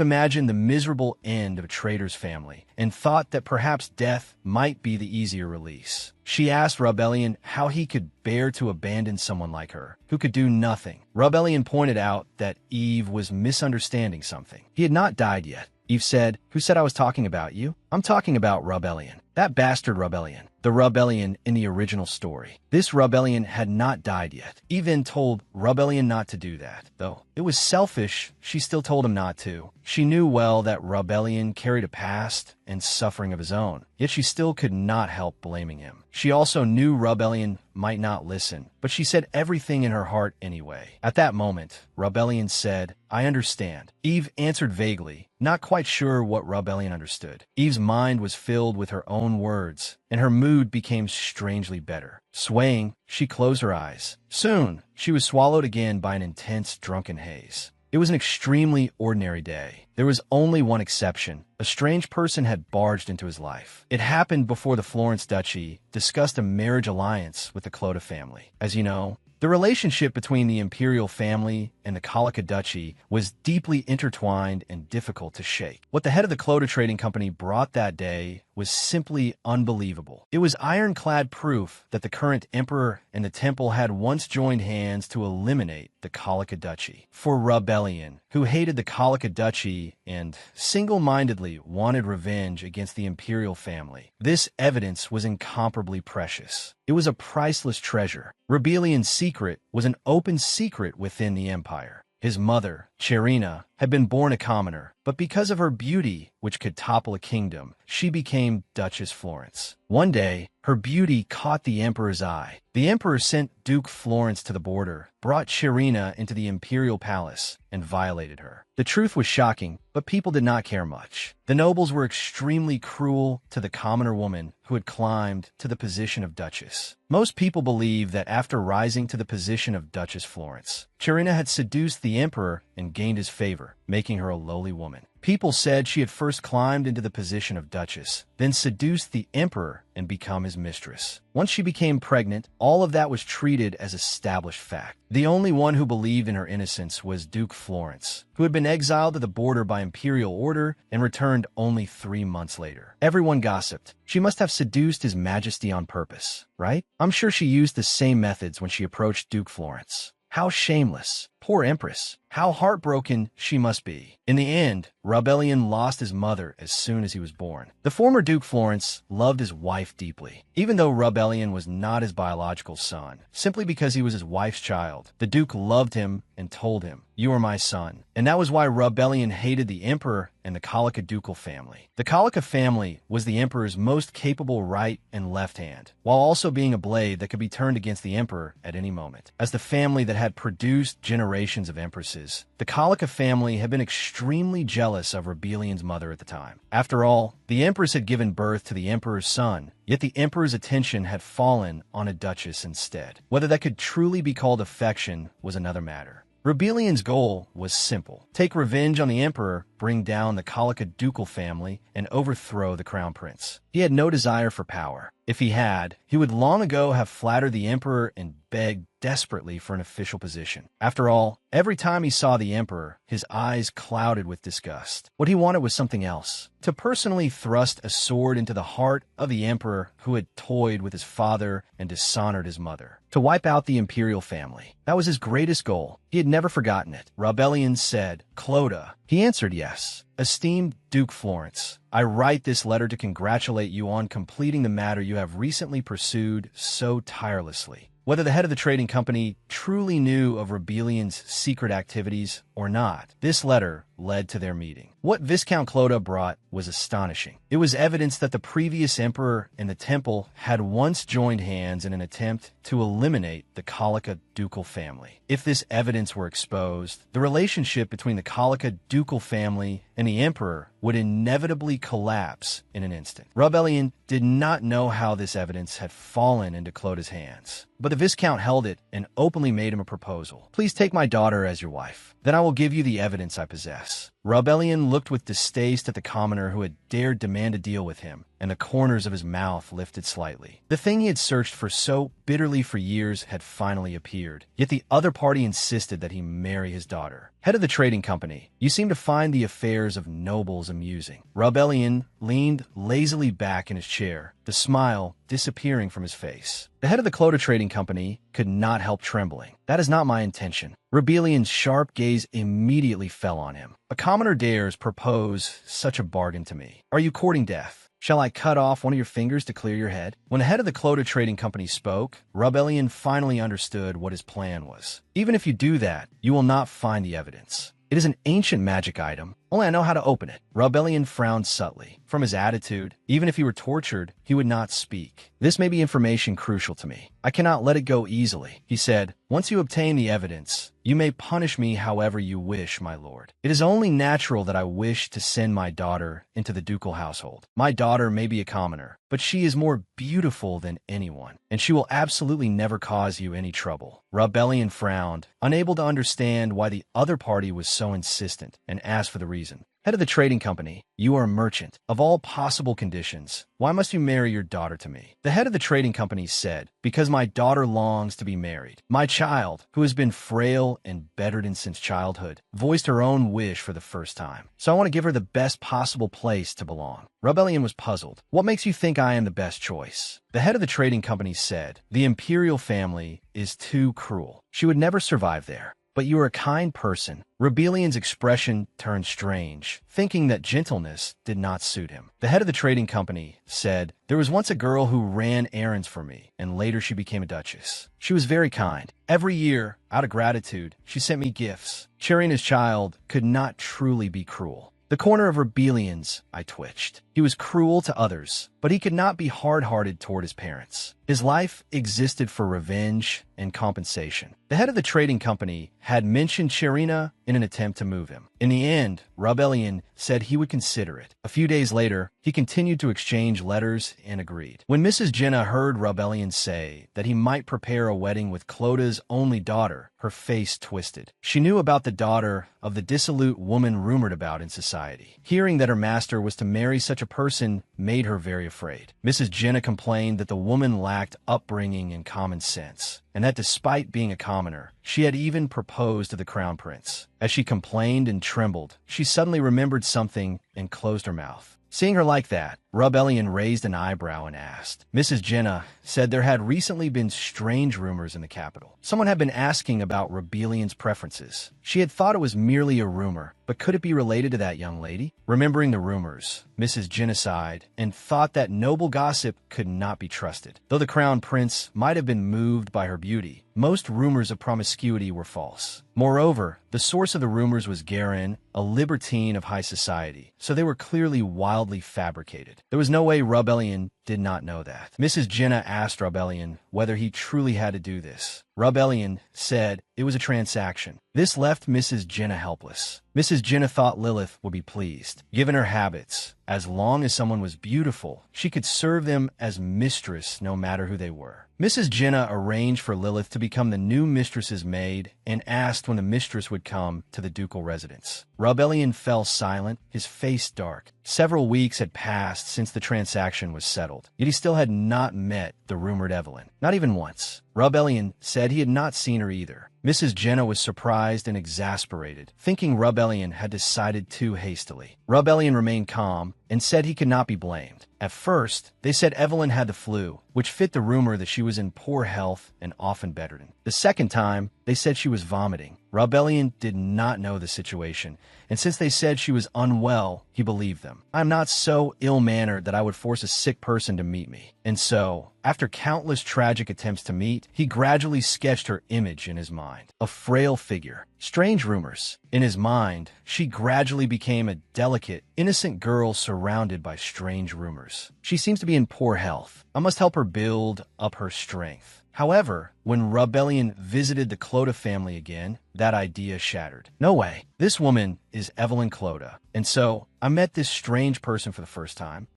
imagined the miserable end of a traitor's family and thought that perhaps death might be the easier release. She asked Rebellion how he could bear to abandon someone like her, who could do nothing. Rebellion pointed out that Eve was misunderstanding something. He had not died yet. Eve said, "Who said I was talking about you? I'm talking about Rebellion. That bastard Rebellion. The Rebellion in the original story. This Rebellion had not died yet. Eve then told Rebellion not to do that. Though it was selfish, she still told him not to. She knew well that Rebellion carried a past and suffering of his own, yet she still could not help blaming him. She also knew Rebellion might not listen, but she said everything in her heart anyway. At that moment, Rebellion said, "I understand." Eve answered vaguely, not quite sure what Rebellion understood. Eve's mind was filled with her own words, and her mood became strangely better. Swaying, she closed her eyes. Soon, she was swallowed again by an intense drunken haze. It was an extremely ordinary day. There was only one exception. A strange person had barged into his life. It happened before the Florence Duchy discussed a marriage alliance with the Clota family. As you know, the relationship between the imperial family and the Colica Duchy was deeply intertwined and difficult to shake. What the head of the Clota Trading Company brought that day was simply unbelievable. It was ironclad proof that the current emperor and the temple had once joined hands to eliminate the Colica Duchy. For Rebellion, who hated the Colica Duchy and single-mindedly wanted revenge against the imperial family, this evidence was incomparably precious. It was a priceless treasure. Rebellion's secret was an open secret within the empire. His mother, Cherina, had been born a commoner, but because of her beauty, which could topple a kingdom, she became Duchess Florence. One day, her beauty caught the emperor's eye. The emperor sent Duke Florence to the border, brought Cherina into the imperial palace, and violated her. The truth was shocking, but people did not care much. The nobles were extremely cruel to the commoner woman who had climbed to the position of duchess. Most people believe that after rising to the position of Duchess Florence, Cherina had seduced the emperor and gained his favor, making her a lowly woman. People said she had first climbed into the position of duchess, then seduced the emperor and become his mistress. Once she became pregnant, all of that was treated as established fact. The only one who believed in her innocence was Duke Florence, who had been exiled to the border by imperial order and returned only 3 months later. Everyone gossiped. She must have seduced His Majesty on purpose, right? I'm sure she used the same methods when she approached Duke Florence. How shameless. Poor Empress. How heartbroken she must be. In the end, Rebellion lost his mother as soon as he was born. The former Duke Florence loved his wife deeply, even though Rebellion was not his biological son. Simply because he was his wife's child, the Duke loved him and told him, "You are my son." And that was why Rebellion hated the Emperor and the Colica ducal family. The Colica family was the Emperor's most capable right and left hand, while also being a blade that could be turned against the Emperor at any moment. As the family that had produced generations of empresses, the Colica family had been extremely jealous of Rebellion's mother at the time. After all, the Empress had given birth to the Emperor's son, yet the Emperor's attention had fallen on a duchess instead. Whether that could truly be called affection was another matter. Rebellion's goal was simple: take revenge on the emperor, bring down the Colica ducal family, and overthrow the crown prince. He had no desire for power. If he had, he would long ago have flattered the emperor and begged desperately for an official position. After all, every time he saw the emperor, his eyes clouded with disgust. What he wanted was something else: to personally thrust a sword into the heart of the emperor who had toyed with his father and dishonored his mother. To wipe out the imperial family. That was his greatest goal. He had never forgotten it. Rebellion said, "Clota." He answered yes. "Esteemed Duke Florence, I write this letter to congratulate you on completing the matter you have recently pursued so tirelessly." Whether the head of the trading company truly knew of Rebellion's secret activities or not, this letter led to their meeting. What Viscount Clota brought was astonishing. It was evidence that the previous emperor and the temple had once joined hands in an attempt to eliminate the Colica ducal family. If this evidence were exposed, the relationship between the Colica ducal family and the emperor would inevitably collapse in an instant. Rebellion did not know how this evidence had fallen into Clota's hands, but the Viscount held it and openly made him a proposal. "Please take my daughter as your wife. Then I will give you the evidence I possess." Rebellion looked with distaste at the commoner who had dared demand a deal with him, and the corners of his mouth lifted slightly. The thing he had searched for so bitterly for years had finally appeared, yet the other party insisted that he marry his daughter. Head of the trading company, you seem to find the affairs of nobles amusing. Rebellion leaned lazily back in his chair, the smile disappearing from his face. The head of the Clota Trading Company could not help trembling. That is not my intention. Rebellion's sharp gaze immediately fell on him. A commoner dares propose such a bargain to me. Are you courting death? Shall I cut off one of your fingers to clear your head? When the head of the Clota Trading Company spoke, Rebellion finally understood what his plan was. Even if you do that, you will not find the evidence. It is an ancient magic item. Only I know how to open it. Rebellion frowned subtly. From his attitude, even if he were tortured, he would not speak. This may be information crucial to me. I cannot let it go easily, he said. Once you obtain the evidence, you may punish me however you wish, my lord. It is only natural that I wish to send my daughter into the ducal household. My daughter may be a commoner, but she is more beautiful than anyone, and she will absolutely never cause you any trouble. Rebellion frowned, unable to understand why the other party was so insistent, and asked for the reason. Head of the trading company, you are a merchant. Of all possible conditions, why must you marry your daughter to me? The head of the trading company said, because my daughter longs to be married. My child, who has been frail and bedridden since childhood, voiced her own wish for the first time. So I want to give her the best possible place to belong. Rebellion was puzzled. What makes you think I am the best choice? The head of the trading company said, the imperial family is too cruel. She would never survive there. But you are a kind person. Rebellion's expression turned strange, thinking that gentleness did not suit him. The head of the trading company said, there was once a girl who ran errands for me, and later she became a duchess. She was very kind. Every year, out of gratitude, she sent me gifts. Cherina's child could not truly be cruel. The corner of Rebellion's, I twitched. He was cruel to others, but he could not be hard-hearted toward his parents. His life existed for revenge and compensation. The head of the trading company had mentioned Cherina in an attempt to move him. In the end, Rebellion said he would consider it. A few days later, he continued to exchange letters and agreed. When Mrs. Jenna heard Rebellion say that he might prepare a wedding with Clota's only daughter, her face twisted. She knew about the daughter of the dissolute woman rumored about in society. Hearing that her master was to marry such a person made her very afraid. Mrs. Jenna complained that the woman lacked upbringing and common sense, and that despite being a commoner, she had even proposed to the crown prince. As she complained and trembled, she suddenly remembered something and closed her mouth. Seeing her like that, Rebellion raised an eyebrow and asked. Mrs. Jenna said there had recently been strange rumors in the capital. Someone had been asking about Rebellion's preferences. She had thought it was merely a rumor, but could it be related to that young lady? Remembering the rumors, Mrs. Jenna sighed and thought that noble gossip could not be trusted. Though the crown prince might have been moved by her beauty, most rumors of promiscuity were false. Moreover, the source of the rumors was Garin, a libertine of high society, so they were clearly wildly fabricated. There was no way Rebellion did not know that. Mrs. Jenna asked Rebellion whether he truly had to do this. Rebellion said it was a transaction. This left Mrs. Jenna helpless. Mrs. Jenna thought Lilith would be pleased. Given her habits, as long as someone was beautiful, she could serve them as mistress no matter who they were. Mrs. Jenna arranged for Lilith to become the new mistress's maid and asked when the mistress would come to the ducal residence. Rebellion fell silent, his face dark. Several weeks had passed since the transaction was settled, yet he still had not met the rumored Evelyn. Not even once. Rebellion said he had not seen her either. Mrs. Jenna was surprised and exasperated, thinking Rebellion had decided too hastily. Rebellion remained calm and said he could not be blamed. At first, they said Evelyn had the flu, which fit the rumor that she was in poor health and often bedridden. The second time, they said she was vomiting. Rebellion did not know the situation, and since they said she was unwell, he believed them. I am not so ill-mannered that I would force a sick person to meet me. And so, after countless tragic attempts to meet, he gradually sketched her image in his mind. A frail figure. Strange rumors. In his mind, she gradually became a delicate, innocent girl surrounded by strange rumors. She seems to be in poor health. I must help her build up her strength. However, when Rebellion visited the Clota family again, that idea shattered. No way. This woman is Evelyn Clota. And so, I met this strange person for the first time.